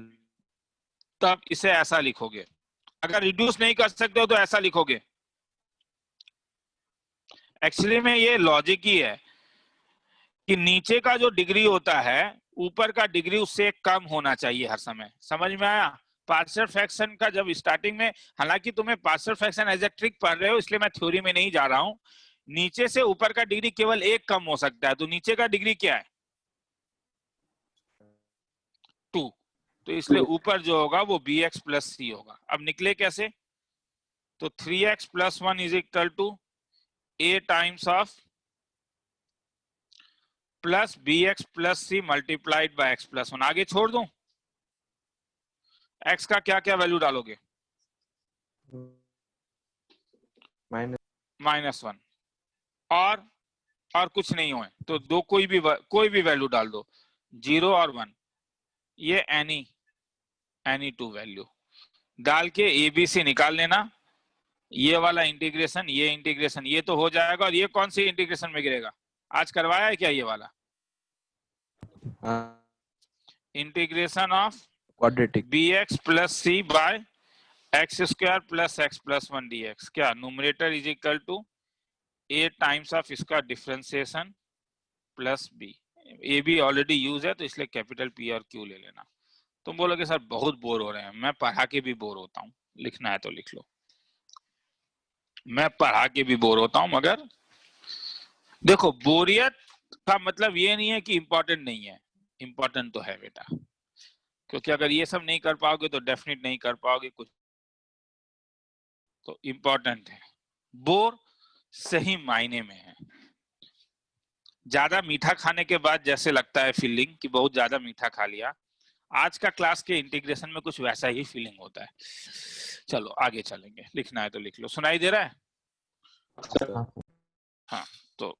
Speaker 1: तब इसे ऐसा लिखोगे। अगर रिड्यूस नहीं कर सकते हो तो ऐसा लिखोगे। एक्चुअली में ये लॉजिक ही है कि नीचे का जो डिग्री होता है, ऊपर का डिग्री उससे कम होना चाहिए हर समय। समझ में आया? पार्शियल फ्रैक्शन का जब स्टार्टिंग में, हालांकि तुम्हें partial fraction as a trick पढ़ रहे हो इसलिए मैं थ्योरी में नहीं जा रहा हूं, नीचे से ऊपर का डिग्री केवल एक कम हो सकता है। तो नीचे का डिग्री क्या है? 2। तो इसलिए ऊपर जो होगा वो bx प्लस सी होगा। अब निकले कैसे? तो 3x plus 1 is equal to a times of plus bx plus c multiplied by x plus 1। आगे छोड़ दूं? x का क्या क्या वैल्यू डालोगे? -1 और कुछ नहीं हुए तो दो कोई भी वैल्यू डाल दो, 0 और 1, ये एनी टू वैल्यू डाल के एबीसी निकाल लेना। ये वाला इंटीग्रेशन, ये इंटीग्रेशन, ये तो हो जाएगा। और ये कौन सी इंटीग्रेशन में गिरेगा? आज करवाया है क्या ये वाला? Integration of
Speaker 2: quadratic
Speaker 1: bx plus c by x square plus x plus 1 dx। क्या numerator is equal to a times of इसका differentiation plus b। A B already use है तो इसलिए कैपिटल P और Q ले लेना। तुम बोलोगे सर बहुत बोर हो रहे हैं। मैं पढ़ा के भी बोर होता हूँ, लिखना है तो लिख लो। मैं पढ़ा के भी बोर होता हूँ, मगर देखो बोरियत का मतलब ये नहीं है कि इंपॉर्टेंट नहीं है, इंपॉर्टेंट तो है बेटा। क्योंकि अगर ये सब नहीं कर पाओगे तो डेफिनेट नहीं कर पाओगे कुछ, तो इंपॉर्टेंट है। बोर सही मायने में है। ज्यादा मीठा खाने के बाद जैसे लगता है फीलिंग कि बहुत ज्यादा मीठा खा लिया, आज का क्लास के इंटीग्रेशन में कुछ वैसा ही फीलिंग होता है। चलो आगे चलेंगे, लिखना है तो लिख लो। सुनाई दे रहा है? हाँ, तो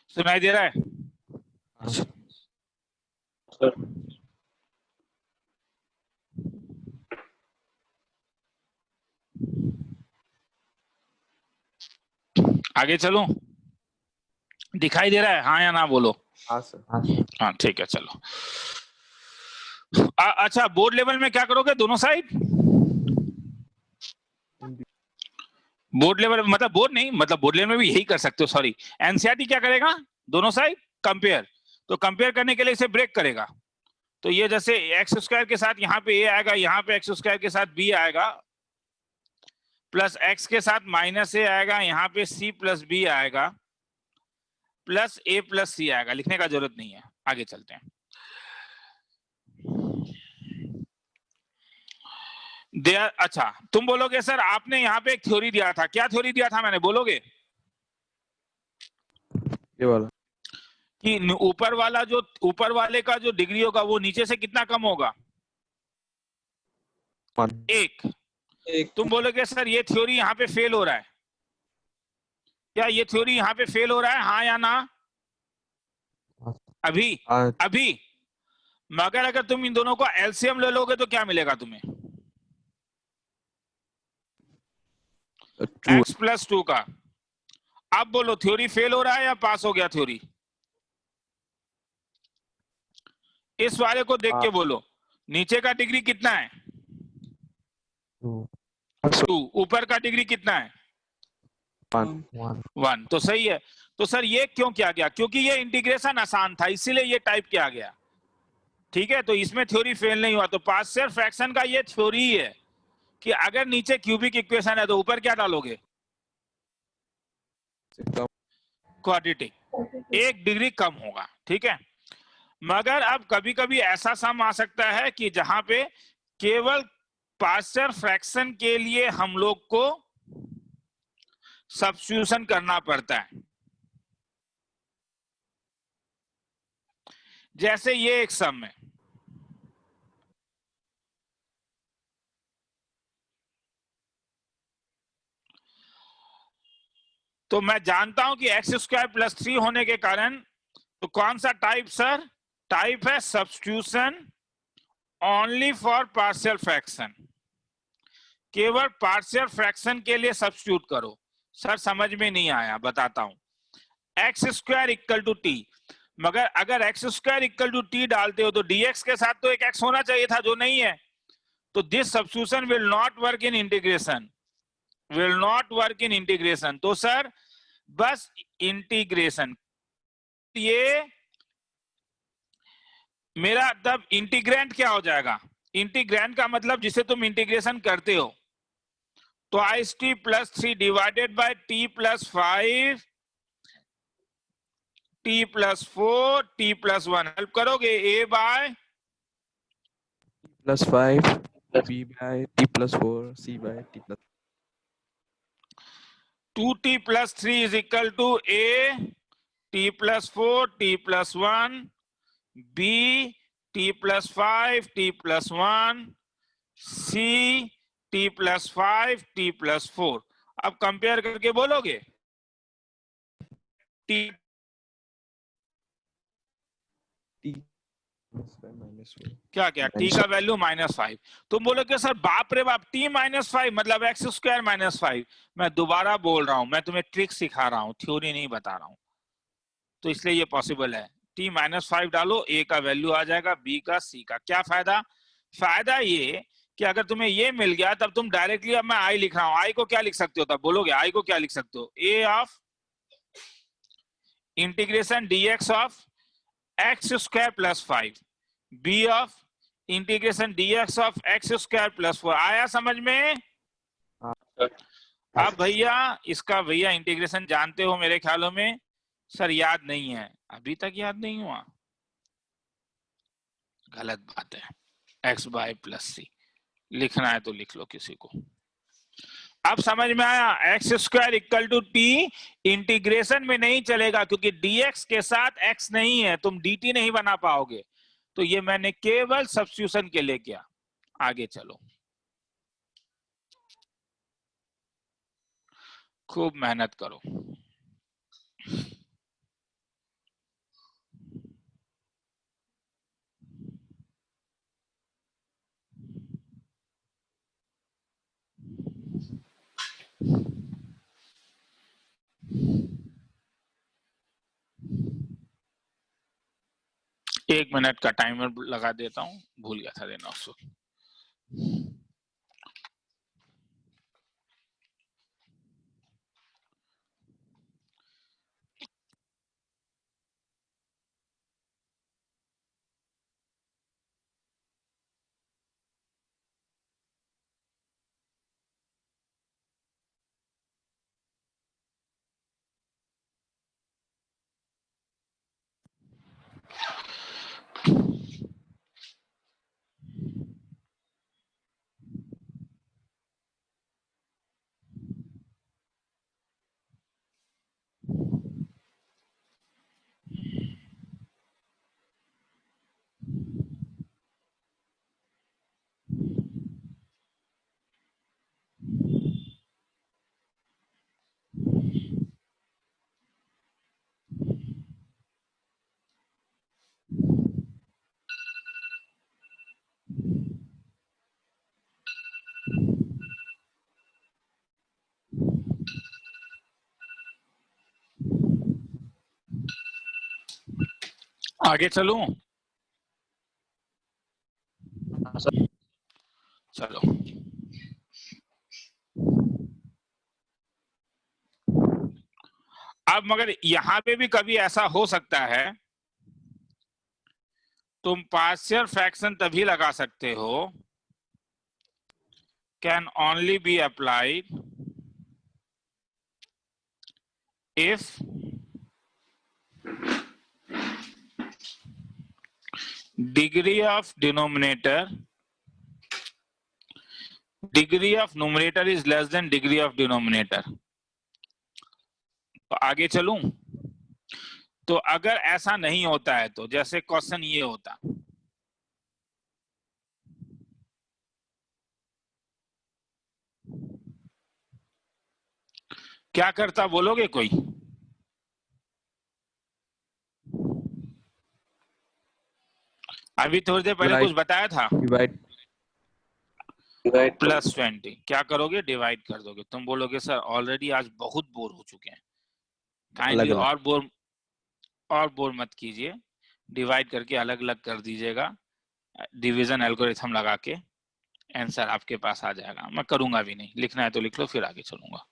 Speaker 1: सुनाई दे रहा है?
Speaker 2: हाँ सर।
Speaker 5: सर
Speaker 1: आगे चलो, दिखाई दे रहा है? हाँ या ना बोलो।
Speaker 3: हाँ सर।
Speaker 1: हाँ ठीक है चलो। अच्छा, बोर्ड लेवल में क्या करोगे दोनों साइड? बोर्ड लेवल मतलब बोर्ड नहीं, मतलब बोर्ड लेवल में भी यही कर सकते हो, सॉरी। एनसीईआरटी क्या करेगा? दोनों साइड कंपेयर। तो कंपेयर करने के लिए इसे ब्रेक करेगा। तो ये जैसे एक्स स्क्वायर के साथ यहाँ पे ए आएगा, यहाँ पे एक्स स्क्वायर के साथ बी आएगा, प्लस एक्स के साथ माइनस ए आएगा, यहाँ पे सी प्लस बी आएगा, प्लस ए प्लस सी आएगा। लिखने का जरूरत नहीं है, आगे चलते हैं। अच्छा, तुम बोलोगे सर आपने यहाँ पे एक थ्योरी दिया था, क्या थ्योरी दिया था मैंने, बोलोगे?
Speaker 2: ये वाला
Speaker 1: कि ऊपर वाला जो ऊपर वाले का जो डिग्री होगा वो नीचे से कितना कम होगा?
Speaker 2: 1
Speaker 1: एक। तुम बोलोगे सर ये थ्योरी यहाँ पे फेल हो रहा है, क्या ये थ्योरी यहाँ पे फेल हो रहा है, हाँ या ना? अभी अभी मगर अगर तुम इन दोनों को एलसीएम ले लोगे तो क्या मिलेगा तुम्हें?
Speaker 2: 2
Speaker 1: x प्लस 2 का। अब बोलो थ्योरी फेल हो रहा है या पास हो गया थ्योरी? इस वाले को देख के बोलो, नीचे का डिग्री कितना है? 2। ऊपर का डिग्री कितना है? 1। तो सही है। तो सर ये क्यों किया गया? क्योंकि ये इंटीग्रेशन आसान था, इसीलिए ये टाइप किया गया। ठीक है, तो इसमें थ्योरी फेल नहीं हुआ। तो पार्शियल फ्रैक्शन का ये थ्योरी है कि अगर नीचे क्यूबिक इक्वेशन है तो ऊपर क्या डालोगे? क्वाड्रेटिक, 1 डिग्री कम होगा। ठीक है, मगर अब कभी कभी ऐसा सम आ सकता है कि जहां पे केवल पार्शियल फ्रैक्शन के लिए हम लोग को सब्स्टिट्यूशन करना पड़ता है। जैसे ये एक सम है, तो मैं जानता हूं कि एक्स स्क्वायर प्लस 3 होने के कारण, तो कौन सा टाइप सर? टाइप है substitution only for partial fraction. केवल पार्शियल फ्रैक्शन के लिए सब्स्टिट्यूट करो। सर समझ में नहीं आया, बताता हूं। X square equal to t, मगर अगर x square equal to t डालते हो तो डीएक्स के साथ तो एक एक्स होना चाहिए था, जो नहीं है। तो this substitution will not work in integration, will not work in integration. तो सर बस इंटीग्रेशन, ये मेरा तब इंटीग्रेंट क्या हो जाएगा? इंटीग्रेंट का मतलब जिसे तुम इंटीग्रेशन करते हो, twice T plus 3 divided by T plus 5 T plus 4 T plus 1। Help करोगे? ए bye
Speaker 2: +5 b by t + 4 c by t +
Speaker 1: 2t plus 3 is equal to a t plus 4 t plus 1 b t plus 5 t plus 1 c t plus 5 t plus 4। अब compare करके बोलोगे t
Speaker 2: -4
Speaker 1: क्या क्या t का value -5। तुम बोलोगे sir बाप रे बाप t -5 मतलब एक्स स्क्वायर -5। मैं दोबारा बोल रहा हूं, मैं तुम्हें ट्रिक सिखा रहा हूं, थ्योरी नहीं बता रहा हूं, तो इसलिए ये पॉसिबल है। t -5 डालो, a का वैल्यू आ जाएगा, b का, c का। क्या फायदा? फायदा ये कि अगर तुम्हें ये मिल गया तब तुम डायरेक्टली, अब मैं i लिख रहा हूं, i को क्या लिख सकते हो? तब बोलोगे i को क्या लिख सकते हो? a of integration dx of x square plus 5, b of integration dx of x square plus 4। आया समझ में? अब भैया इसका भैया इंटीग्रेशन जानते हो मेरे ख्यालों में। सर याद नहीं है, अभी तक याद नहीं हुआ, गलत बात है। x बाय प्लस सी लिखना है तो लिख लो किसी को। अब समझ में आया? X square equal to t integration में नहीं चलेगा, क्योंकि dx के साथ x नहीं है, तुम dt नहीं बना पाओगे। तो ये मैंने केवल सब्स्टिट्यूशन के लिए किया। आगे चलो, खूब मेहनत करो। 1 मिनट का टाइमर लगा देता हूँ, भूल गया था देना उसको। आगे चलूं?
Speaker 5: हाँ सर।
Speaker 1: चलो। अब मगर यहां पे भी कभी ऐसा हो सकता है, तुम पार्शियल फ्रैक्शन तभी लगा सकते हो, can only be applied if degree of numerator is less than degree of denominator। तो आगे चलूं? तो अगर ऐसा नहीं होता है तो जैसे क्वेश्चन ये होता, क्या करता बोलोगे कोई? अभी थोड़ी देर पहले कुछ बताया था,
Speaker 2: डिवाइड
Speaker 1: +20 क्या करोगे? डिवाइड कर दोगे। तुम बोलोगे सर ऑलरेडी आज बहुत बोर हो चुके हैं, काइंडली और बोर मत कीजिए, डिवाइड करके अलग अलग कर दीजिएगा, डिवीजन एल्गोरिथम लगा के आंसर आपके पास आ जाएगा। मैं करूंगा भी नहीं, लिखना है तो लिख लो, फिर आगे चलूंगा।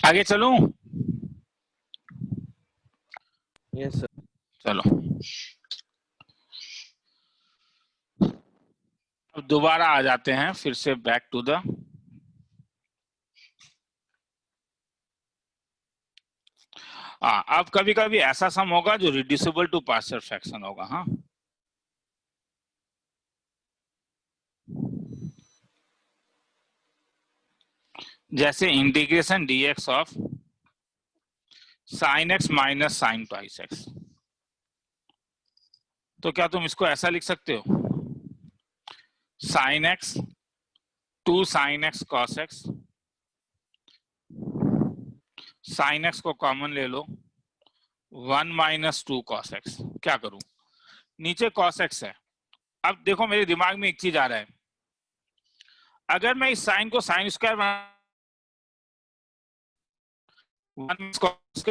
Speaker 1: आगे चलूं?
Speaker 2: Yes sir.
Speaker 1: चलो अब दोबारा आ जाते हैं फिर से बैक टू द, अब कभी कभी ऐसा सम होगा जो रिड्यूसिबल टू पार्शियल फ्रैक्शन होगा। हाँ, जैसे integration dx of sin x minus sine twice x. तो क्या तुम इसको ऐसा लिख सकते हो, sin x 2 sin x cos x, sin x को कॉमन ले लो, 1 माइनस 2 cos x। क्या करूं? नीचे cos x है। अब देखो मेरे दिमाग में एक चीज आ रहा है, अगर मैं इस साइन को साइन स्क्वायर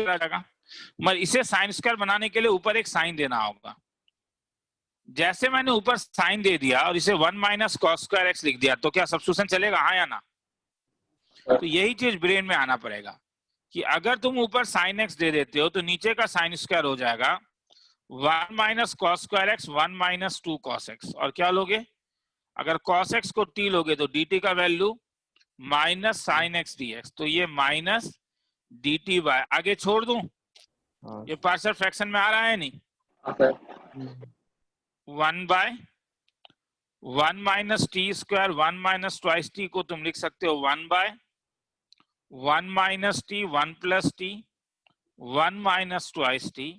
Speaker 1: आ जाएगा, मगर इसे साइन स्क्वायर बनाने के लिए ऊपर एक साइन देना होगा। जैसे मैंने ऊपर साइन दे दिया और इसे 1 माइनस कॉस स्क्वायर एक्स लिख दिया, तो क्या सब्स्टिट्यूशन चलेगा, हाँ या ना? तो यही चीज ब्रेन में आना पड़ेगा कि अगर तुम ऊपर साइन एक्स दे देते हो तो नीचे का साइन स्क्वायर हो जाएगा 1 minus cos square x 1 minus 2 cos x. और क्या लोगे, अगर कॉस एक्स को टी लोगे तो dt का value minus sine x d x, तो ये माइनस dt बाय, आगे छोड़ दूं,
Speaker 3: हाँ
Speaker 1: ये पार्शियल फ्रैक्शन में आ रहा है नहीं,
Speaker 5: हाँ sir
Speaker 1: 1 by 1 minus t square 1 minus twice t को तुम लिख सकते हो 1 by 1 minus t 1 plus t 1 minus twice t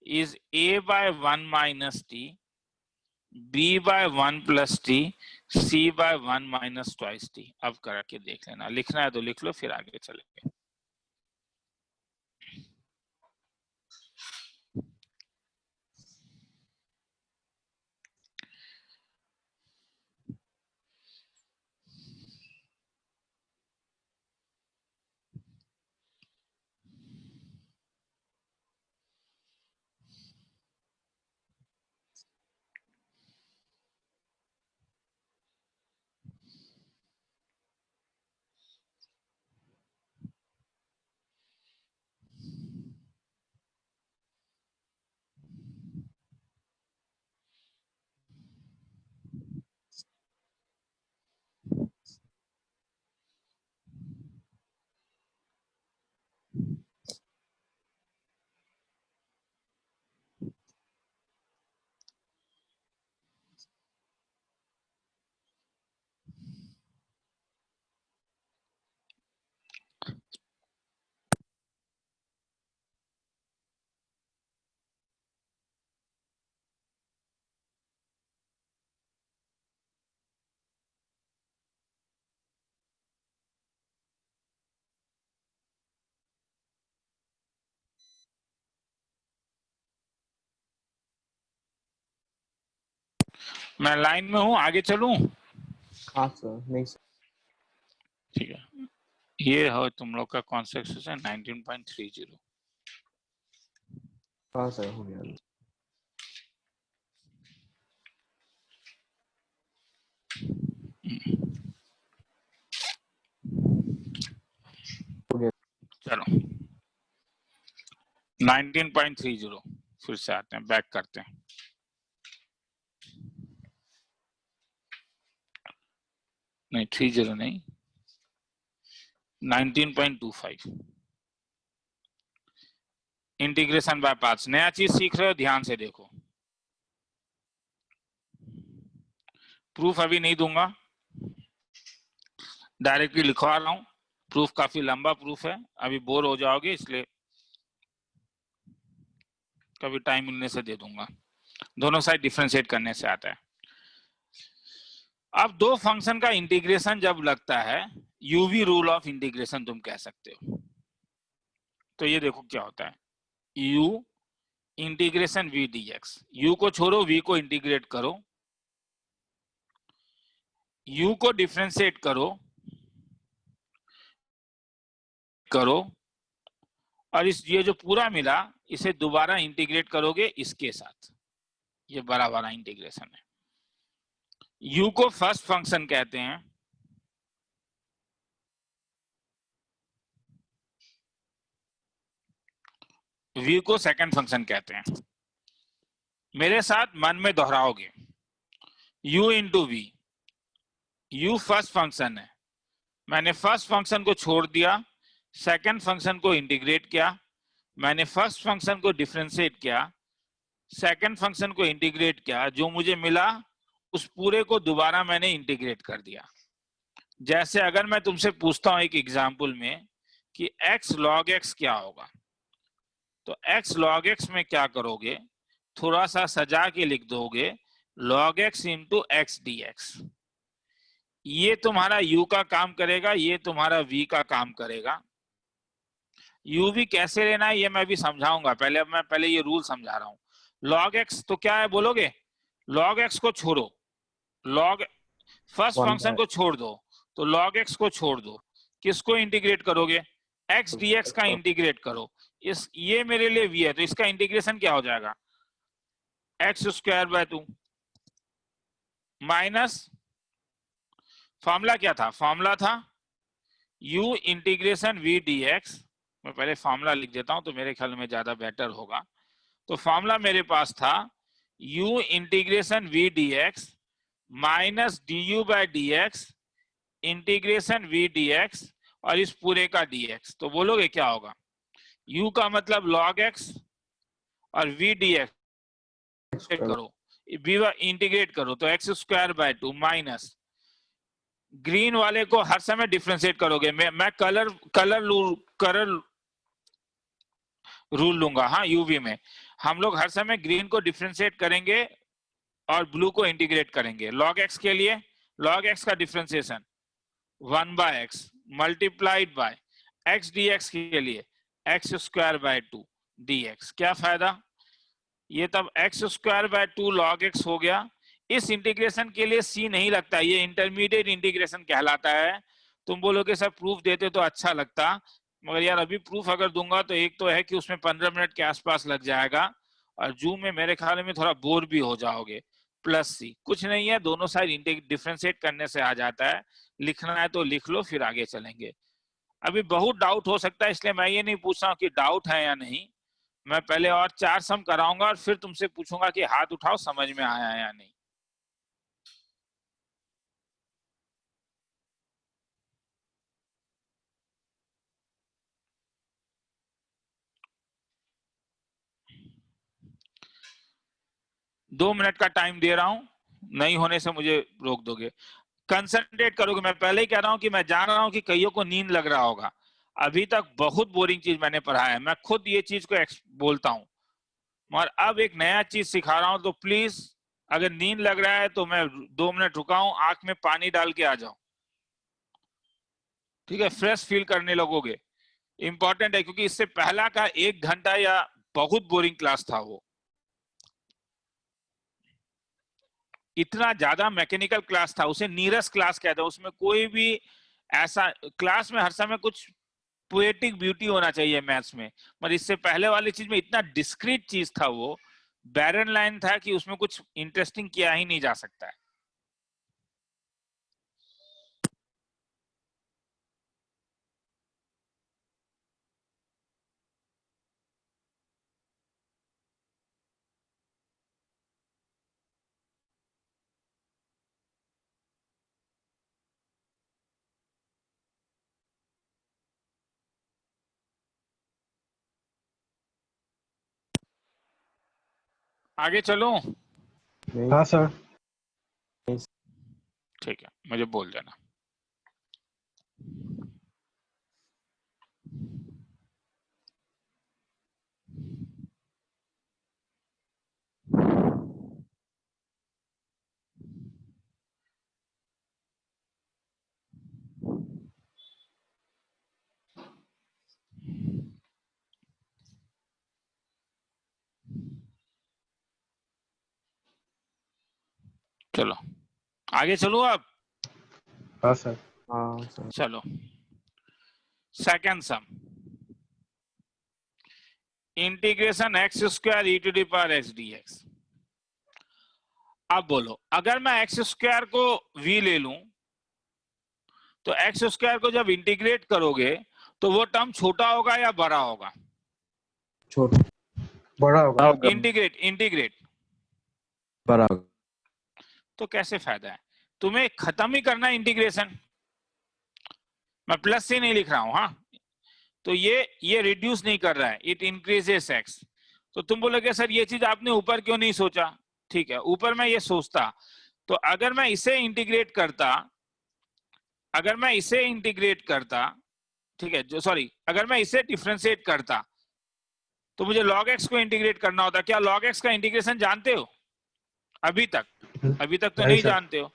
Speaker 1: is a by 1 minus t, b by 1 plus t, c by 1 minus twice t। अब करके देख लेना, लिखना है तो लिख लो, फिर आगे चलेंगे। मैं लाइन में हूं, आगे चलूं?
Speaker 3: हाँ सर, नहीं सर।
Speaker 1: ठीक है, ये हो तुम लोग का कॉन्सेप्ट है 19.30।
Speaker 3: हाँ सर, हो गया।
Speaker 1: चलो 19.30 फिर से आते हैं, बैक करते हैं। नहीं 30 नहीं, 19.25 इंटीग्रेशन बाय पार्ट्स। नया चीज सीख रहे हो, ध्यान से देखो। प्रूफ अभी नहीं दूंगा, डायरेक्टली लिखवा रहा हूं। प्रूफ काफी लंबा प्रूफ है, अभी बोर हो जाओगे, इसलिए कभी टाइम मिलने से दे दूंगा। दोनों साइड डिफरेंशिएट करने से आता है। अब दो फंक्शन का इंटीग्रेशन जब लगता है, यूवी रूल ऑफ इंटीग्रेशन तुम कह सकते हो। तो ये देखो क्या होता है, u integration v dx, u को छोड़ो, v को इंटीग्रेट करो, u को डिफरेंशिएट करो और इस ये जो पूरा मिला इसे दोबारा इंटीग्रेट करोगे इसके साथ, ये बड़ा वाला इंटीग्रेशन है। u को फर्स्ट फंक्शन कहते हैं, v को सेकंड फंक्शन कहते हैं। मेरे साथ मन में दोहराओगे, u इंटू वी, u फर्स्ट फंक्शन है, मैंने फर्स्ट फंक्शन को छोड़ दिया, सेकंड फंक्शन को इंटीग्रेट किया, मैंने फर्स्ट फंक्शन को डिफरेंशिएट किया, सेकंड फंक्शन को इंटीग्रेट किया, जो मुझे मिला उस पूरे को दोबारा मैंने इंटीग्रेट कर दिया। जैसे अगर मैं तुमसे पूछता हूं एक एग्जांपल में कि x log x क्या होगा, तो x log x में क्या करोगे, थोड़ा सा सजा के लिख दोगे log x into x dx। ये तुम्हारा u का काम करेगा, ये तुम्हारा v का काम करेगा। u v कैसे लेना है ये मैं भी समझाऊंगा, पहले ये रूल समझा रहा हूं। log x तो क्या है बोलोगे, log x को छोड़ो, log फर्स्ट फंक्शन को छोड़ दो, तो log x को छोड़ दो, किसको इंटीग्रेट करोगे? x dx का इंटीग्रेट करो। ये मेरे लिए v है, तो इसका इंटीग्रेशन क्या हो जाएगा? x square by 2 minus, formula क्या था? फॉर्मूला था u इंटीग्रेशन v dx। मैं पहले फॉर्मूला लिख देता हूं तो मेरे ख्याल में ज्यादा बेटर होगा। तो फॉर्मूला मेरे पास था u integration v dx minus du by dx integration v dx और इस पूरे का dx। तो बोलोगे क्या होगा? u का मतलब log x और v dx करो, इंटीग्रेट करो तो x square by 2 minus, green वाले को हर समय डिफरेंशिएट करोगे। मैं कलर रूल लूंगा। हाँ, यूवी में हम लोग हर समय ग्रीन को डिफरेंशिएट करेंगे और ब्लू को इंटीग्रेट करेंगे। log x के लिए log x का differentiation 1 by x multiplied by x dx के लिए x स्क्वायर बाय 2 dx। क्या फायदा? ये तब x square by 2 log x हो गया। इस इंटीग्रेशन के लिए c नहीं लगता, ये इंटरमीडिएट इंटीग्रेशन कहलाता है। तुम बोलोगे सर प्रूफ देते तो अच्छा लगता, मगर यार अभी प्रूफ अगर दूंगा तो एक तो है कि उसमें 15 मिनट के आसपास लग जाएगा और जूम में मेरे ख्याल में थोड़ा बोर भी हो जाओगे। प्लस सी कुछ नहीं है, दोनों साइड डिफरेंशिएट करने से आ जाता है। लिखना है तो लिख लो, फिर आगे चलेंगे। अभी बहुत डाउट हो सकता है, इसलिए मैं ये नहीं पूछ रहा हूँ कि डाउट है या नहीं। मैं पहले और 4 सम कराऊंगा और फिर तुमसे पूछूंगा कि हाथ उठाओ समझ में आया या नहीं। दो मिनट का टाइम दे रहा हूं, नहीं होने से मुझे रोक दोगे। कंसंट्रेट करोगे। मैं पहले ही कह रहा हूं कि मैं जान रहा हूं कि कईयों को नींद लग रहा होगा। अभी तक बहुत बोरिंग चीज मैंने पढ़ाया है, मैं खुद ये चीज को बोलता हूं, मगर अब एक नया चीज सिखा रहा हूं। तो प्लीज अगर नींद लग रहा है तो मैं 2 मिनट रुका हूं, आंख में पानी डाल के आ जाओ, ठीक है? फ्रेश फील करने लगोगे। इंपॉर्टेंट है, क्योंकि इससे पहला का 1 घंटा या बहुत बोरिंग क्लास था। वो इतना ज्यादा मैकेनिकल क्लास था, उसे नीरस क्लास कहते हैं। उसमें कोई भी ऐसा क्लास में हर समय कुछ पोएटिक ब्यूटी होना चाहिए मैथ्स में, मगर इससे पहले वाली चीज में इतना डिस्क्रीट चीज था, वो बैरन लाइन था कि उसमें कुछ इंटरेस्टिंग किया ही नहीं जा सकता है। आगे चलूं?
Speaker 4: हाँ सर।
Speaker 1: ठीक है, मुझे बोल देना। चलो आगे चलूं अब?
Speaker 4: हाँ सर।
Speaker 3: हाँ सर।
Speaker 1: चलो second sum, integration x square e to the power x dx। अब बोलो, अगर मैं x स्क्वायर को v ले लूं तो x स्क्वायर को जब इंटीग्रेट करोगे तो वो टर्म छोटा होगा या बड़ा होगा?
Speaker 3: छोटा।
Speaker 4: बड़ा होगा।
Speaker 1: इंटीग्रेट
Speaker 2: बड़ा।
Speaker 1: तो कैसे फायदा है? तुम्हें खत्म ही करना है इंटीग्रेशन। मैं प्लस से नहीं लिख रहा हूं। हाँ, तो ये रिड्यूस नहीं कर रहा है, इट इंक्रीजेस x। तो तुम बोलोगे सर ये चीज आपने ऊपर क्यों नहीं सोचा? ठीक है, ऊपर मैं ये सोचता तो अगर मैं इसे इंटीग्रेट करता, ठीक है, जो सॉरी अगर मैं इसे डिफरेंशिएट करता तो मुझे log x को इंटीग्रेट करना होता। क्या log x का इंटीग्रेशन जानते हो? अभी तक तो नहीं जानते हो।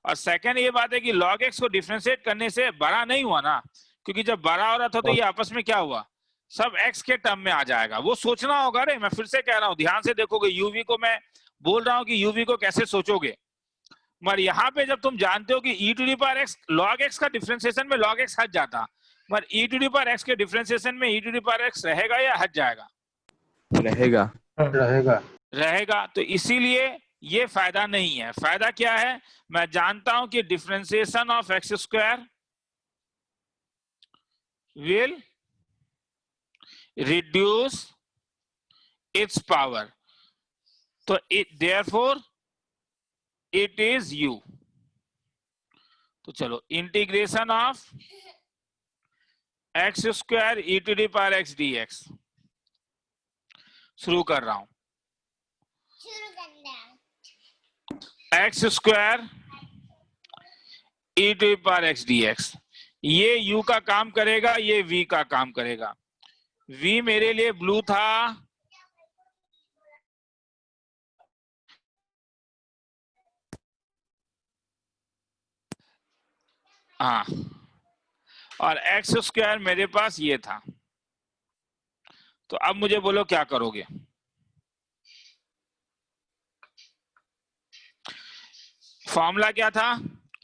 Speaker 1: और सेकंड ये बात है कि log x को डिफरेंशिएट करने से बड़ा नहीं हुआ ना, क्योंकि जब बड़ा हो रहा था तो ये आपस में क्या हुआ, सब x के टर्म में आ जाएगा। वो सोचना होगा रे, मैं फिर से कह रहा हूं, ध्यान से देखोगे। यूवी को मैं बोल रहा हूं कि यूवी को कैसे सोचोगे, मगर यहाँ पे जब तुम जानते हो कि e to the power x log x का डिफरेंशिएशन में log x हट जाता, मगर e to the power x के डिफरेंशिएशन में e to the power x रहेगा या हट जाएगा?
Speaker 2: रहेगा।
Speaker 4: रहेगा।
Speaker 1: रहेगा। तो इसीलिए ये फायदा नहीं है। फायदा क्या है? मैं जानता हूं कि differentiation of x square will reduce its power, तो देयरफॉर इट इज u। तो चलो integration of x square e to the power x d x शुरू कर रहा हूं। X square e to the power x d x, ये u का काम करेगा, ये v का काम करेगा। v मेरे लिए ब्लू था, हाँ, और एक्स स्क्वायर मेरे पास ये था। तो अब मुझे बोलो क्या करोगे? फॉर्मूला क्या था?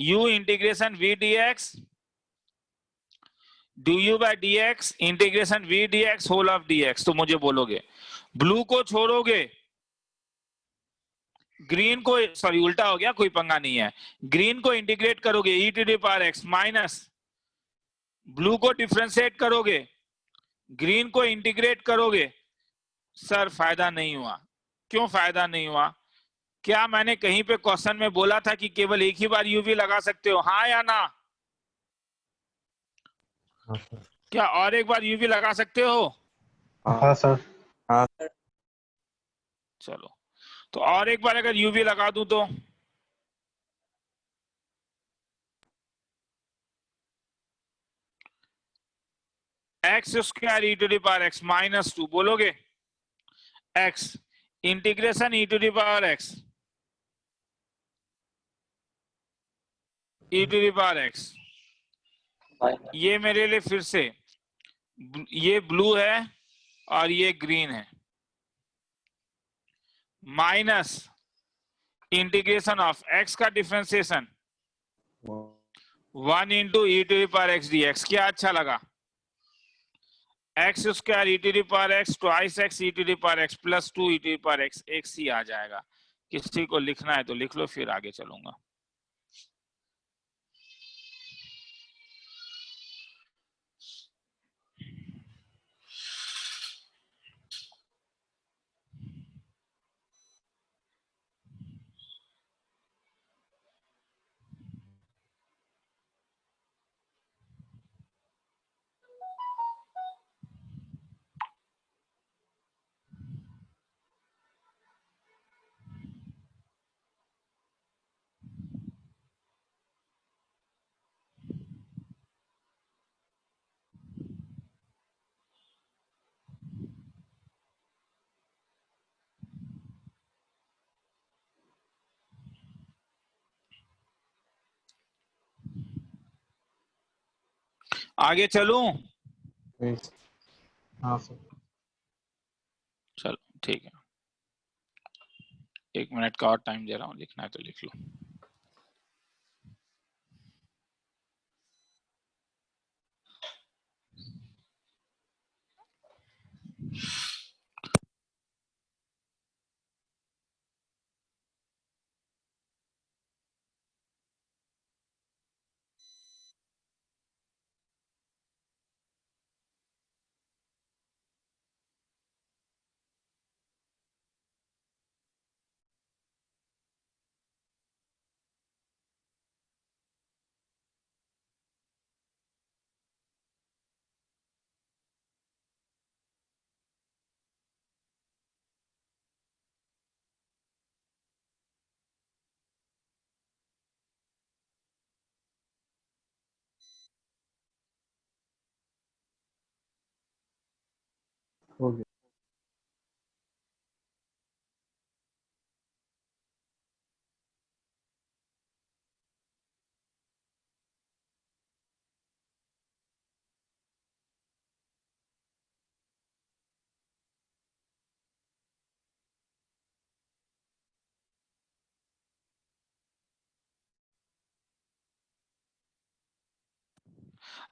Speaker 1: u integration v dx du by dx integration v dx whole of dx। तो मुझे बोलोगे ब्लू को छोड़ोगे, ग्रीन को, सॉरी उल्टा हो गया, कोई पंगा नहीं है, ग्रीन को इंटीग्रेट करोगे e to the power x minus blue को डिफरेंशिएट करोगे, ग्रीन को इंटीग्रेट करोगे। सर फायदा नहीं हुआ। क्यों फायदा नहीं हुआ? क्या मैंने कहीं पे क्वेश्चन में बोला था कि केवल एक ही बार यूवी लगा सकते हो, हाँ या ना?
Speaker 3: हाँ सर।
Speaker 1: क्या और एक बार यूवी लगा सकते हो?
Speaker 4: हाँ सर।
Speaker 2: हाँ।
Speaker 1: चलो, तो और एक बार अगर यूवी लगा दूं तो x square e to the power x minus 2 बोलोगे, x integration e to the power x e to the power x, ये मेरे लिए फिर से ये ब्लू है और ये ग्रीन है, माइनस इंटीग्रेशन ऑफ एक्स का differentiation 1 into e to the power x d x. क्या अच्छा लगा? X square e to the power x twice x e to the power x plus 2 e to the power x, एक सी आ जाएगा। किसी को लिखना है तो लिख लो, फिर आगे चलूंगा। आगे चलूं?
Speaker 3: हाँ सर।
Speaker 1: चलो ठीक है, 1 मिनट का और टाइम दे रहा हूं, लिखना है तो लिख लो।
Speaker 3: हो गया।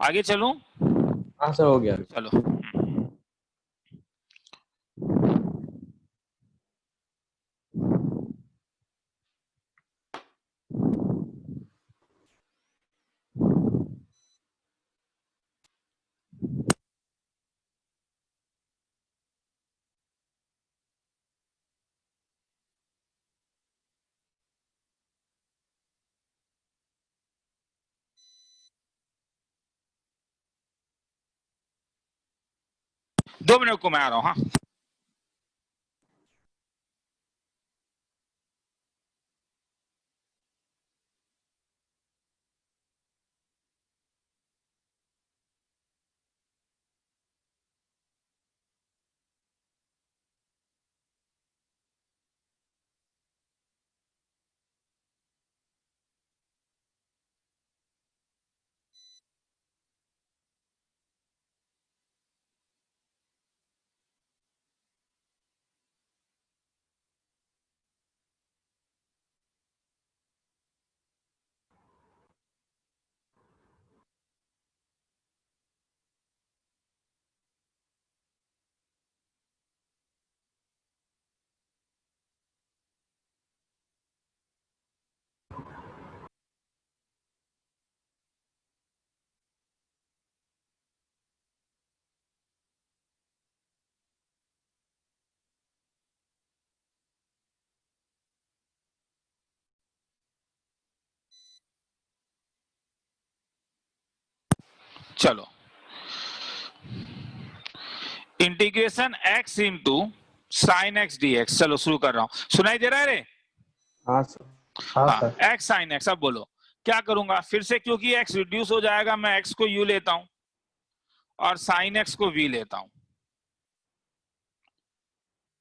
Speaker 1: आगे चलूं?
Speaker 3: हाँ सर हो गया।
Speaker 1: चलो। दो मिनट को मैं आ रहा हूं। हाँ, चलो। Integration x into sine x d x. चलो शुरू कर रहा हूं। सुनाई दे रहा है रे?
Speaker 3: हाँ सर।
Speaker 4: हाँ
Speaker 1: हाँ,
Speaker 4: सर।
Speaker 1: x sine x. अब बोलो क्या करूंगा फिर से, क्योंकि x रिड्यूस हो जाएगा, मैं x को u लेता हूं और साइन एक्स को v लेता हूं।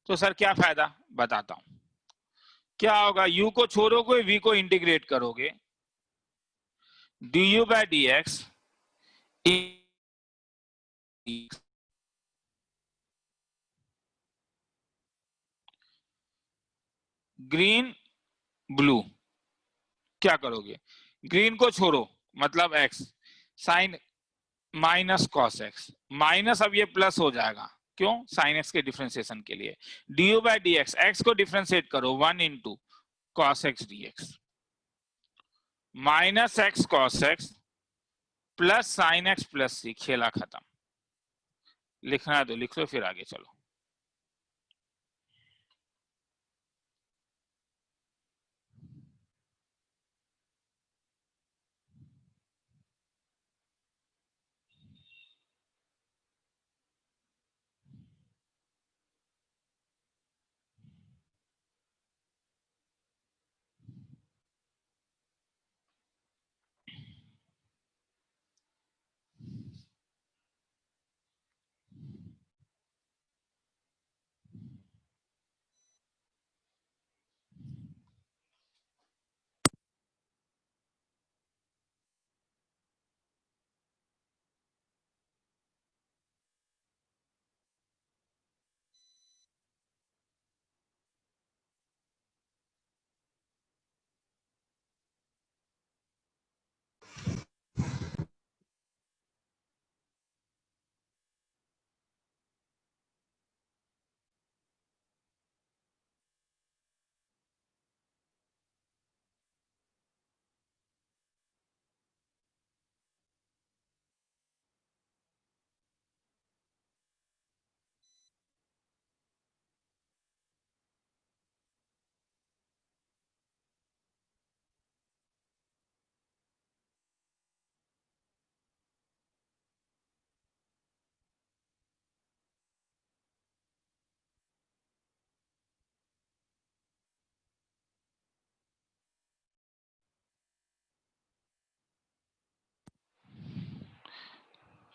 Speaker 1: तो सर क्या फायदा बताता हूं। क्या होगा, u को छोड़ोगे, v को इंटीग्रेट करोगे, du by dx green blue. क्या करोगे, ग्रीन को छोड़ो मतलब x, sine minus cos x, minus अब ये प्लस हो जाएगा, क्यों, साइन एक्स के डिफरेंशिएशन के लिए। du बाय dx, x को डिफरेंशिएट करो 1 into cos x dx, minus x cos x plus sine x plus C. खेला खत्म। लिखना है तो लिख लो, फिर आगे चलो।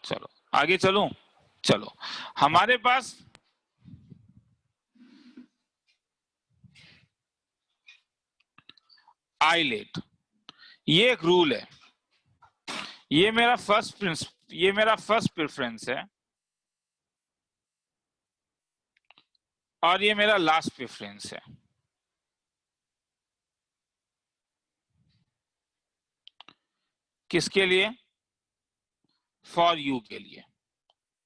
Speaker 1: चलो आगे चलूं। चलो, हमारे पास आइलेट, ये एक रूल है, ये मेरा फर्स्ट प्रेफरेंस है और ये मेरा लास्ट प्रेफरेंस है। किसके लिए? फॉर यू के लिए,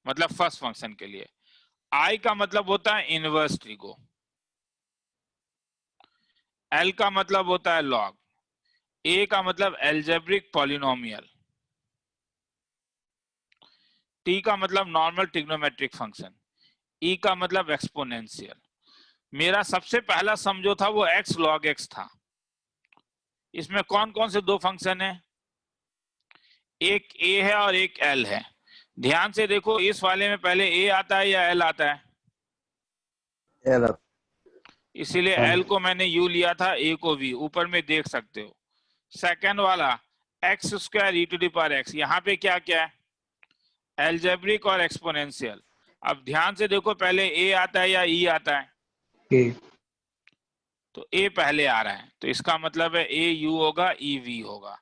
Speaker 1: मतलब फर्स्ट फंक्शन के लिए। आई का मतलब होता है इनवर्स ट्रिगो, एल का मतलब होता है लॉग, ए का मतलब एल्जेब्रिक पॉलिनोमियल, टी का मतलब नॉर्मल ट्रिग्नोमेट्रिक फंक्शन, ई का मतलब एक्सपोनेंशियल। मेरा सबसे पहला सम जो था वो x log x था। इसमें कौन कौन से दो फंक्शन है, एक a है और एक l है। ध्यान से देखो, इस वाले में पहले a आता है या l आता है, इसीलिए
Speaker 4: L।
Speaker 1: l को मैंने u लिया था, a को v, ऊपर में देख सकते हो। सेकंड वाला x square e to the power x, यहाँ पे क्या क्या है, एल्जेब्रिक और एक्सपोनेंशियल। अब ध्यान से देखो, पहले a आता है या e आता है,
Speaker 4: A।
Speaker 1: तो a पहले आ रहा है, तो इसका मतलब है a u होगा, e v होगा।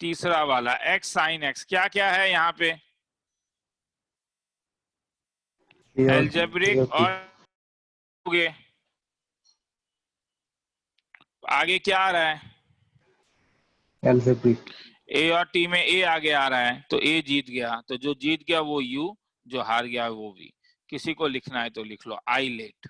Speaker 1: तीसरा वाला x sin x, क्या क्या है यहाँ पे,
Speaker 4: A और
Speaker 1: एल्जेब्रिक
Speaker 4: B।
Speaker 1: और आगे क्या आ रहा है,
Speaker 4: Algebraic।
Speaker 1: a और t में a आगे आ रहा है, तो a जीत गया, तो जो जीत गया वो u, जो हार गया वो v। किसी को लिखना है तो लिख लो, आई लेट।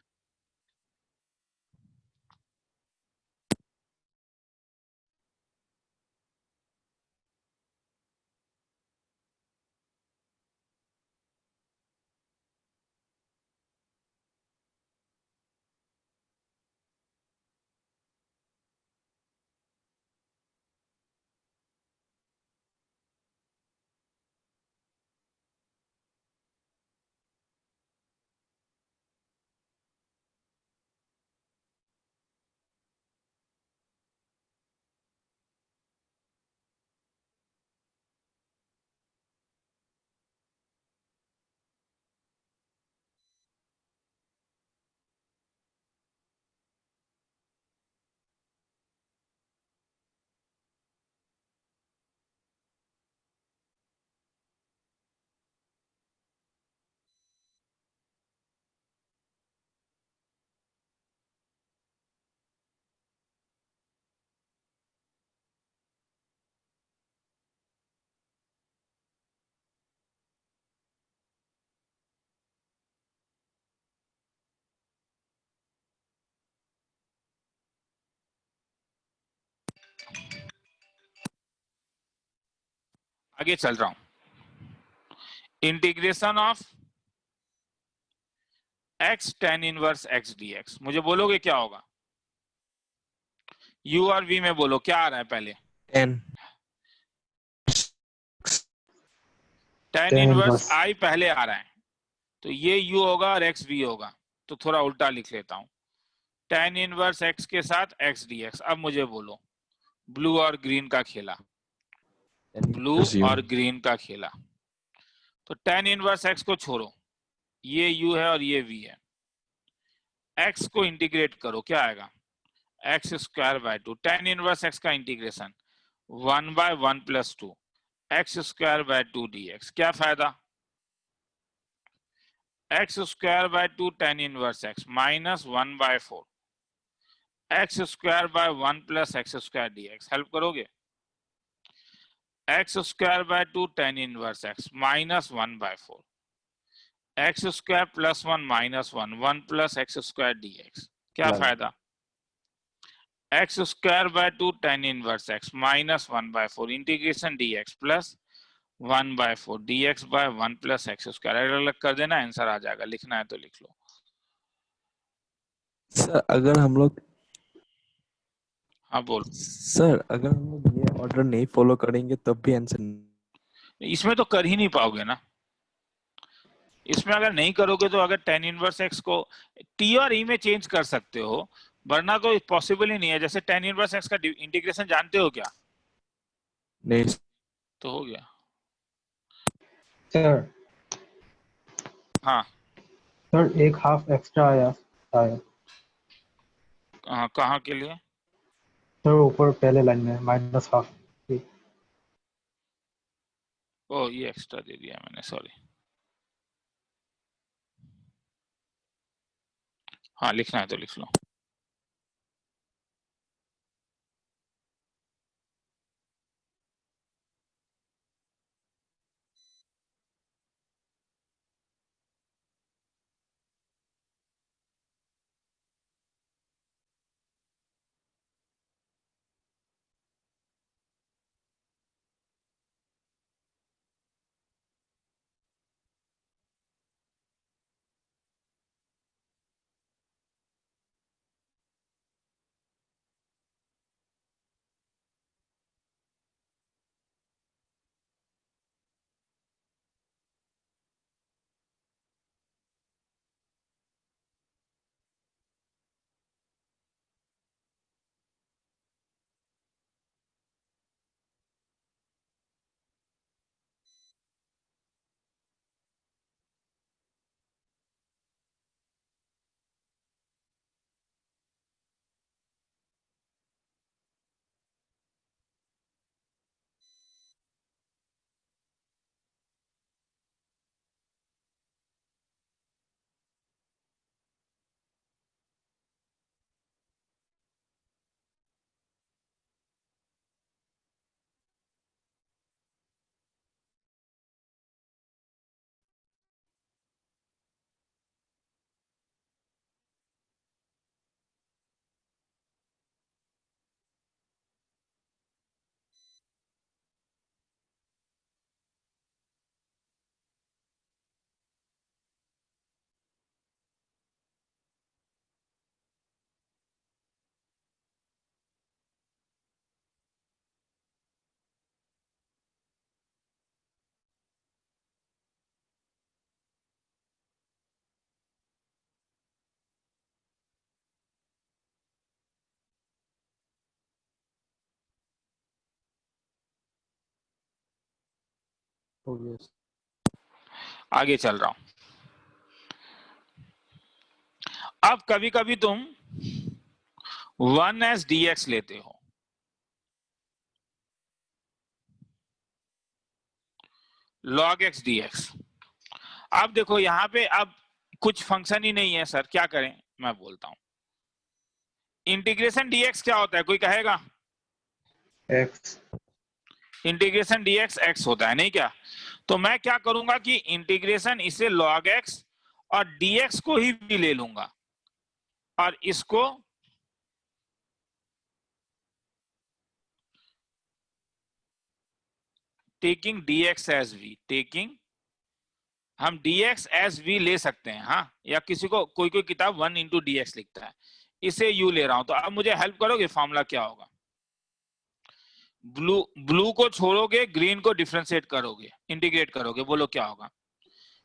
Speaker 1: आगे चल रहा हूं, integration of x tan inverse x dx, मुझे बोलोगे क्या होगा, u और v में बोलो क्या आ रहा है पहले,
Speaker 2: 10
Speaker 1: tan
Speaker 4: Tan
Speaker 1: inverse
Speaker 4: inverse।
Speaker 1: i पहले आ रहा है, तो ये u होगा और x v होगा, तो थोड़ा उल्टा लिख लेता हूं, tan इनवर्स x के साथ x dx। अब मुझे बोलो, ब्लू और ग्रीन का खेला, ब्लू और ग्रीन का खेला, तो tan इनवर्स x को छोड़ो, ये u है और ये v है, x को इंटीग्रेट करो, क्या आएगा, x square by 2, tan inverse x का integration 1/1 + 2 x square by 2 dx। क्या फायदा, x square by 2 tan inverse x minus 1/4 x square by 1 + x square dx। Help करोगे, x square by 2 tan inverse x minus 1/4 x square plus 1 minus 1 1 + x square dx। क्या फायदा, x square by 2 tan inverse x minus 1/4 integration dx plus 1/4 dx by 1 + x square. अलग अलग कर देना, answer आ जाएगा, लिखना है तो लिख लो।
Speaker 2: सर अगर हम लोग
Speaker 1: हाँ बोल,
Speaker 2: सर अगर हम लोग ये ऑर्डर नहीं फॉलो करेंगे तब भी आंसर
Speaker 1: इसमें तो कर ही नहीं पाओगे ना, इसमें अगर नहीं करोगे तो अगर tan इनवर्स x को t और e में चेंज कर सकते हो, वरना तो पॉसिबल ही नहीं है। जैसे tan इनवर्स x का इंटीग्रेशन जानते हो क्या,
Speaker 2: नहीं।
Speaker 1: तो हो गया।
Speaker 4: सर
Speaker 1: हाँ
Speaker 4: सर एक हाफ एक्स्ट्रा आया आया
Speaker 1: कहाँ के लिए,
Speaker 4: सर ऊपर पहले लाइन में -हाफ।
Speaker 1: ओ ये एक्स्ट्रा दे दिया मैंने, सॉरी। हाँ लिखना है तो लिख लो।
Speaker 3: हो गया सर।
Speaker 1: आगे चल रहा हूं। अब कभी कभी तुम 1 dx लेते हो, log x dx। अब देखो यहां पे अब कुछ फंक्शन ही नहीं है सर, क्या करें? मैं बोलता हूं इंटीग्रेशन dx क्या होता है, कोई कहेगा?
Speaker 4: x
Speaker 1: इंटीग्रेशन dx x होता है, नहीं क्या? तो मैं क्या करूंगा कि इंटीग्रेशन इसे log x और dx को ही भी ले लूंगा और इसको taking dx as v, taking हम dx एज v ले सकते हैं, हाँ, या किसी को कोई कोई किताब 1 इंटू dx लिखता है, इसे u ले रहा हूं। तो अब मुझे हेल्प करोगे, फॉर्मूला क्या होगा? ब्लू को छोड़ोगे, ग्रीन को डिफरेंशिएट करोगे, इंटीग्रेट करोगे, बोलो क्या होगा?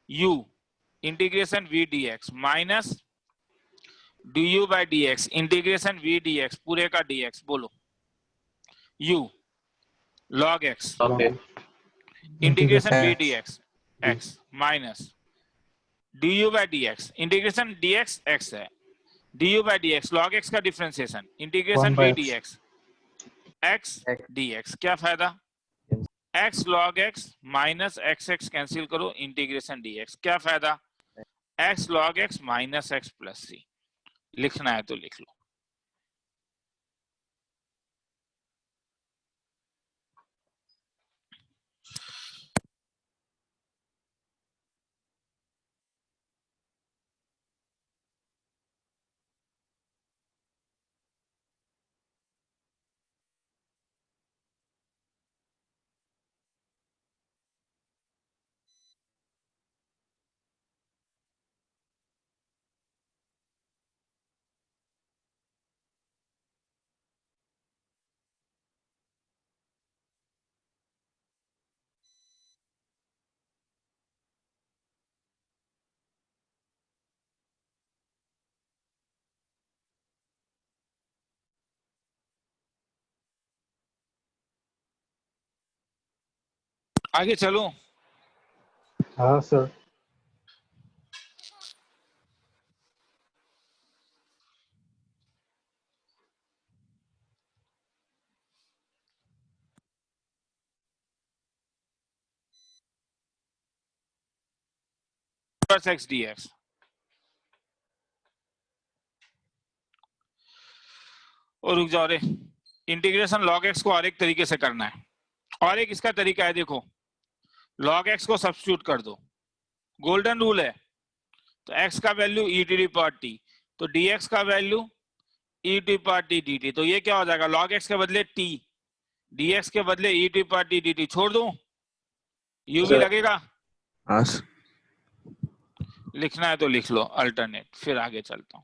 Speaker 1: u integration v dx minus du by dx integration v dx पूरे का dx, बोलो u log x
Speaker 5: okay
Speaker 1: integration v
Speaker 4: x
Speaker 1: dx x minus du by dx integration dx x है, du by dx log x का differentiation integration
Speaker 4: 1 by
Speaker 1: v
Speaker 4: x
Speaker 1: dx x dx, क्या फायदा? x log x minus x cancel करो, integration dx, क्या फायदा? x log x minus x plus c। लिखना है तो लिख लो। आगे चलो।
Speaker 4: हाँ सर
Speaker 1: प्लस x dx, और रुक जाओ रे, इंटीग्रेशन log x को और एक तरीके से करना है, और एक इसका तरीका है, देखो log x को सब्स्टिट्यूट कर दो, गोल्डन रूल है। तो x का value e to the power t, तो dx का value e to the power t dt, तो ये क्या हो जाएगा? log x के बदले t, dx के बदले e to the power t dt, छोड़ दूं, u भी लगेगा,
Speaker 2: हाँ सर।
Speaker 1: लिखना है तो लिख लो अल्टरनेट, फिर आगे चलता हूं।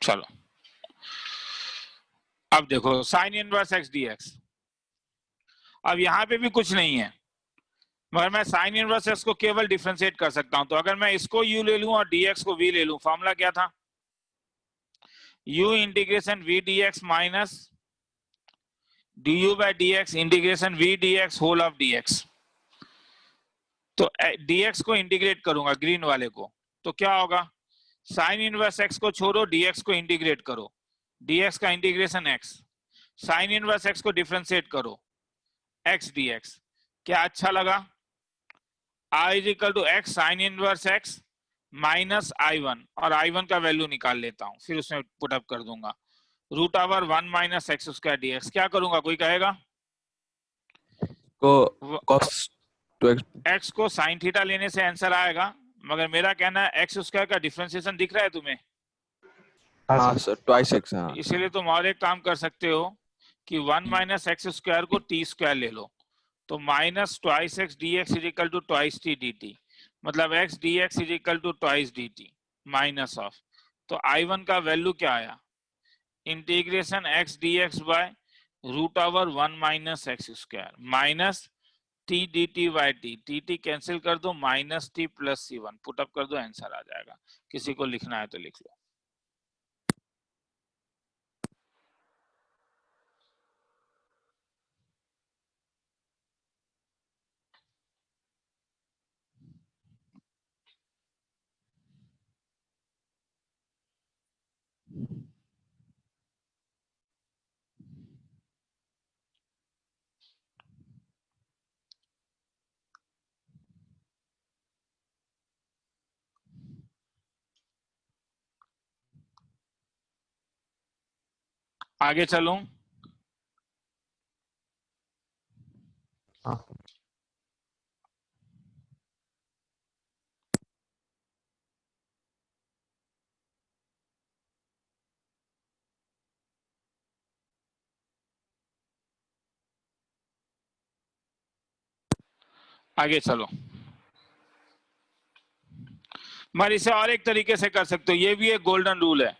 Speaker 1: चलो अब देखो साइन इनवर्स x dx, अब यहां पे भी कुछ नहीं है, मगर मैं साइन इनवर्स x को केवल डिफरेंशिएट कर सकता हूं। तो अगर मैं इसको u ले लूं और dx को v ले लूं, फॉर्मूला क्या था? u integration v dx minus du by dx integration v dx whole of dx। तो dx को इंटीग्रेट करूंगा, ग्रीन वाले को, तो क्या होगा? साइन इनवर्स x को छोड़ो, dx को इंटीग्रेट करो, dx का integration x, sine inverse x को डिफरेंशिएट करो, x dx। क्या अच्छा लगा? i is equal to x sine inverse x minus i1, और i1 का वैल्यू निकाल लेता हूं, फिर उसमें पुट अप कर दूंगा, root over 1 minus x square dx। क्या करूंगा, कोई कहेगा?
Speaker 2: को cos 2x
Speaker 1: x को साइन थीटा लेने से आंसर आएगा, मगर मेरा कहना है एक्स स्क्वायर का डिफरेंशिएशन दिख रहा है तुम्हें?
Speaker 4: हाँ
Speaker 2: हाँ
Speaker 4: सर
Speaker 2: सर ट्वाइस x हाँ
Speaker 1: इसीलिए तुम और एक काम कर सकते हो कि 1 माइनस एक्स स्क्वायर को टी स्क्वायर ले लो, तो minus twice x d x is equal to twice t d t, मतलब x d x is equal to twice d t minus of, तो I1 का वैल्यू क्या आया? Integration x dx by root over 1 minus x square minus t d t by t t cancel कर दो minus T plus C1 put up कर दो answer आ जाएगा। किसी को लिखना है तो लिख लो। आगे चलूं?
Speaker 3: हाँ
Speaker 1: आगे चलो। मगर इसे और एक तरीके से कर सकते हो, ये भी एक गोल्डन रूल है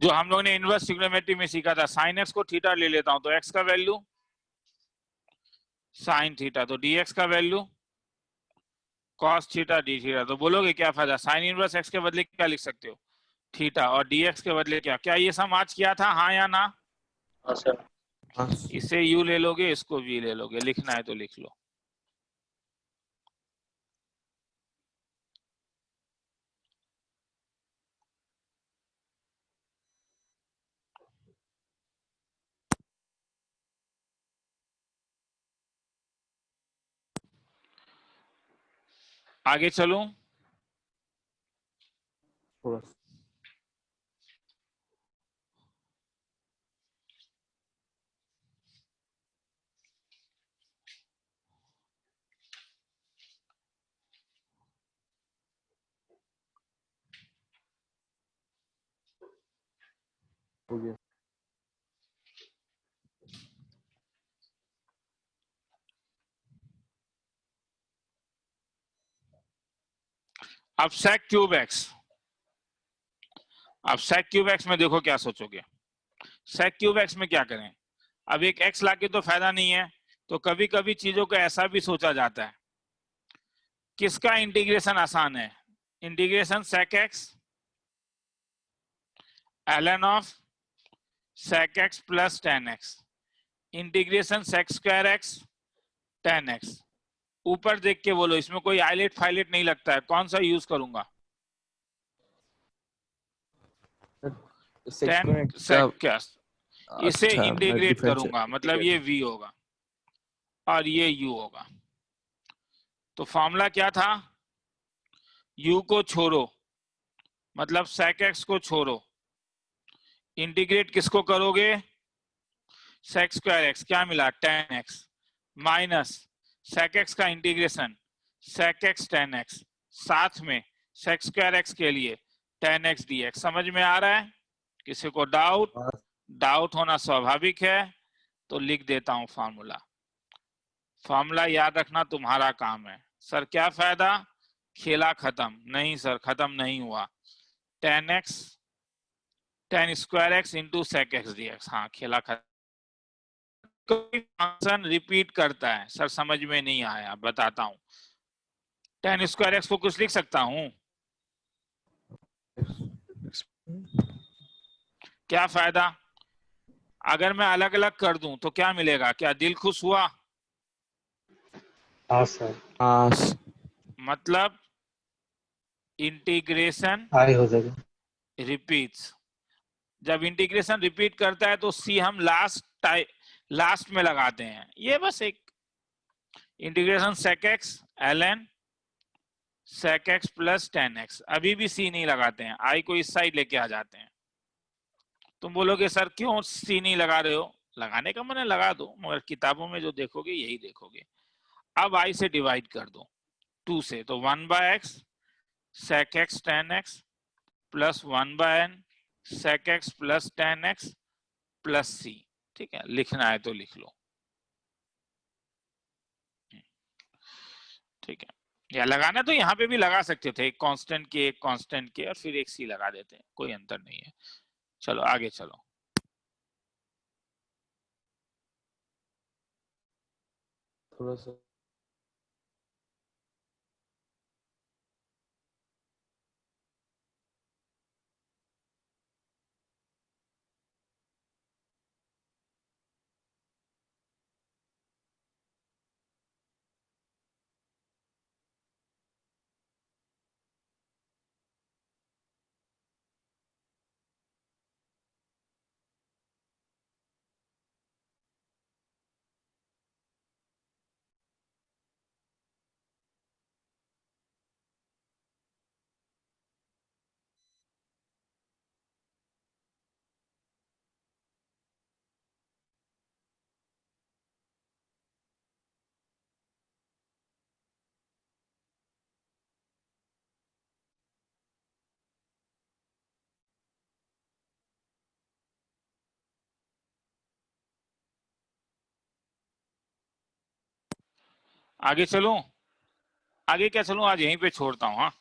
Speaker 1: जो हम लोग ने इनवर्स ट्रिग्नोमेट्री में सीखा था। साइन एक्स को थीटा ले लेता हूं तो एक्स का वैल्यू साइन थीटा, तो dx का value cos theta d theta. तो बोलोगे क्या फायदा, साइन इनवर्स एक्स के बदले क्या लिख सकते हो, थीटा, और dx के बदले क्या, क्या ये सम आज किया था, हाँ या ना?
Speaker 5: हाँ सर।
Speaker 3: हाँ
Speaker 1: इसे u ले लोगे, इसको v ले लोगे, लिखना है तो लिख लो। आगे चलूं?
Speaker 3: थोड़ा हो गया।
Speaker 1: अब sec क्यूब एक्स, अब sec क्यूब एक्स में देखो क्या सोचोगे। sec क्यूब एक्स में क्या करें, अब एक x लाके तो फायदा नहीं है, तो कभी कभी चीजों को ऐसा भी सोचा जाता है, किसका इंटीग्रेशन आसान है, integration sec x ln of sec x plus tan x, integration sec square x tan x। ऊपर देख के बोलो, इसमें कोई आइलेट फाइलेट नहीं लगता है, कौन सा यूज करूंगा, tan sec क्या, इसे
Speaker 2: अच्छा, मैं
Speaker 1: इंटीग्रेट
Speaker 2: डिफरेंशिएट
Speaker 1: करूंगा, मतलब ये v होगा और ये u होगा। तो फॉर्मूला क्या था, u को छोड़ो, मतलब sec x को छोड़ो, इंटीग्रेट किसको करोगे, sec स्क्वायर x, क्या मिला tan x, minus sec x का integration sec x tan x, साथ में sec स्क्वायर x के लिए tan x dx। समझ में आ रहा है? किसी को डाउट? डाउट होना स्वाभाविक है, तो लिख देता हूं फॉर्मूला। फॉर्मूला याद रखना तुम्हारा काम है। सर क्या फायदा, खेला खत्म? नहीं सर, खत्म नहीं हुआ। tan x tan square x into sec x dx, हाँ खेला खत्म। कोई फंक्शन रिपीट करता है, सर समझ में नहीं आया, बताता हूं। tan स्क्वायर x को कुछ लिख सकता हूं, क्या फायदा, अगर मैं अलग अलग कर दूं तो क्या मिलेगा, क्या दिल खुश हुआ?
Speaker 4: हाँ सर,
Speaker 2: हाँ
Speaker 1: मतलब इंटीग्रेशन
Speaker 4: आई हो जाएगा।
Speaker 1: रिपीट्स, जब इंटीग्रेशन रिपीट करता है तो सी हम लास्ट में लगाते हैं। ये बस एक integration sec x ln sec x plus tan x, अभी भी सी नहीं लगाते हैं, आई को इस साइड लेके आ जाते हैं। तुम बोलोगे सर क्यों सी नहीं लगा रहे हो, लगाने का मन है लगा दो, मगर किताबों में जो देखोगे यही देखोगे। अब आई से डिवाइड कर दो 2 से, तो 1/x sec x tan x plus 1/n sec x plus tan x plus c। ठीक है, लिखना है तो लिख लो। ठीक है, या लगाना तो यहाँ पे भी लगा सकते थे, एक कांस्टेंट के और फिर एक सी लगा देते हैं, कोई अंतर नहीं है। चलो आगे चलो।
Speaker 3: थोड़ा सा
Speaker 1: आगे चलूं? आगे क्या चलूं? आज यहीं पे छोड़ता हूँ, हाँ,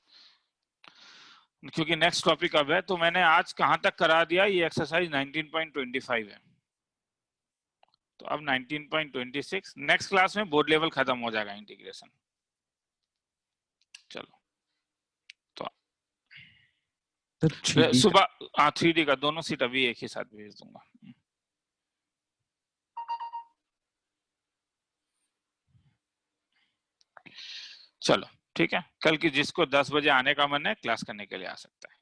Speaker 1: क्योंकि नेक्स्ट टॉपिक अब है। तो मैंने आज कहां तक करा दिया, ये एक्सरसाइज 19.25 है। तो अब 19.26, नेक्स्ट क्लास में बोर्ड लेवल खत्म हो जाएगा इंटीग्रेशन। चलो, तो
Speaker 2: सर 3D
Speaker 1: सुबह 3D का दोनों सीट अभी एक ही साथ भेज दूंगा। चलो ठीक है, कल की जिसको 10 बजे आने का मन है क्लास करने के लिए आ सकता है।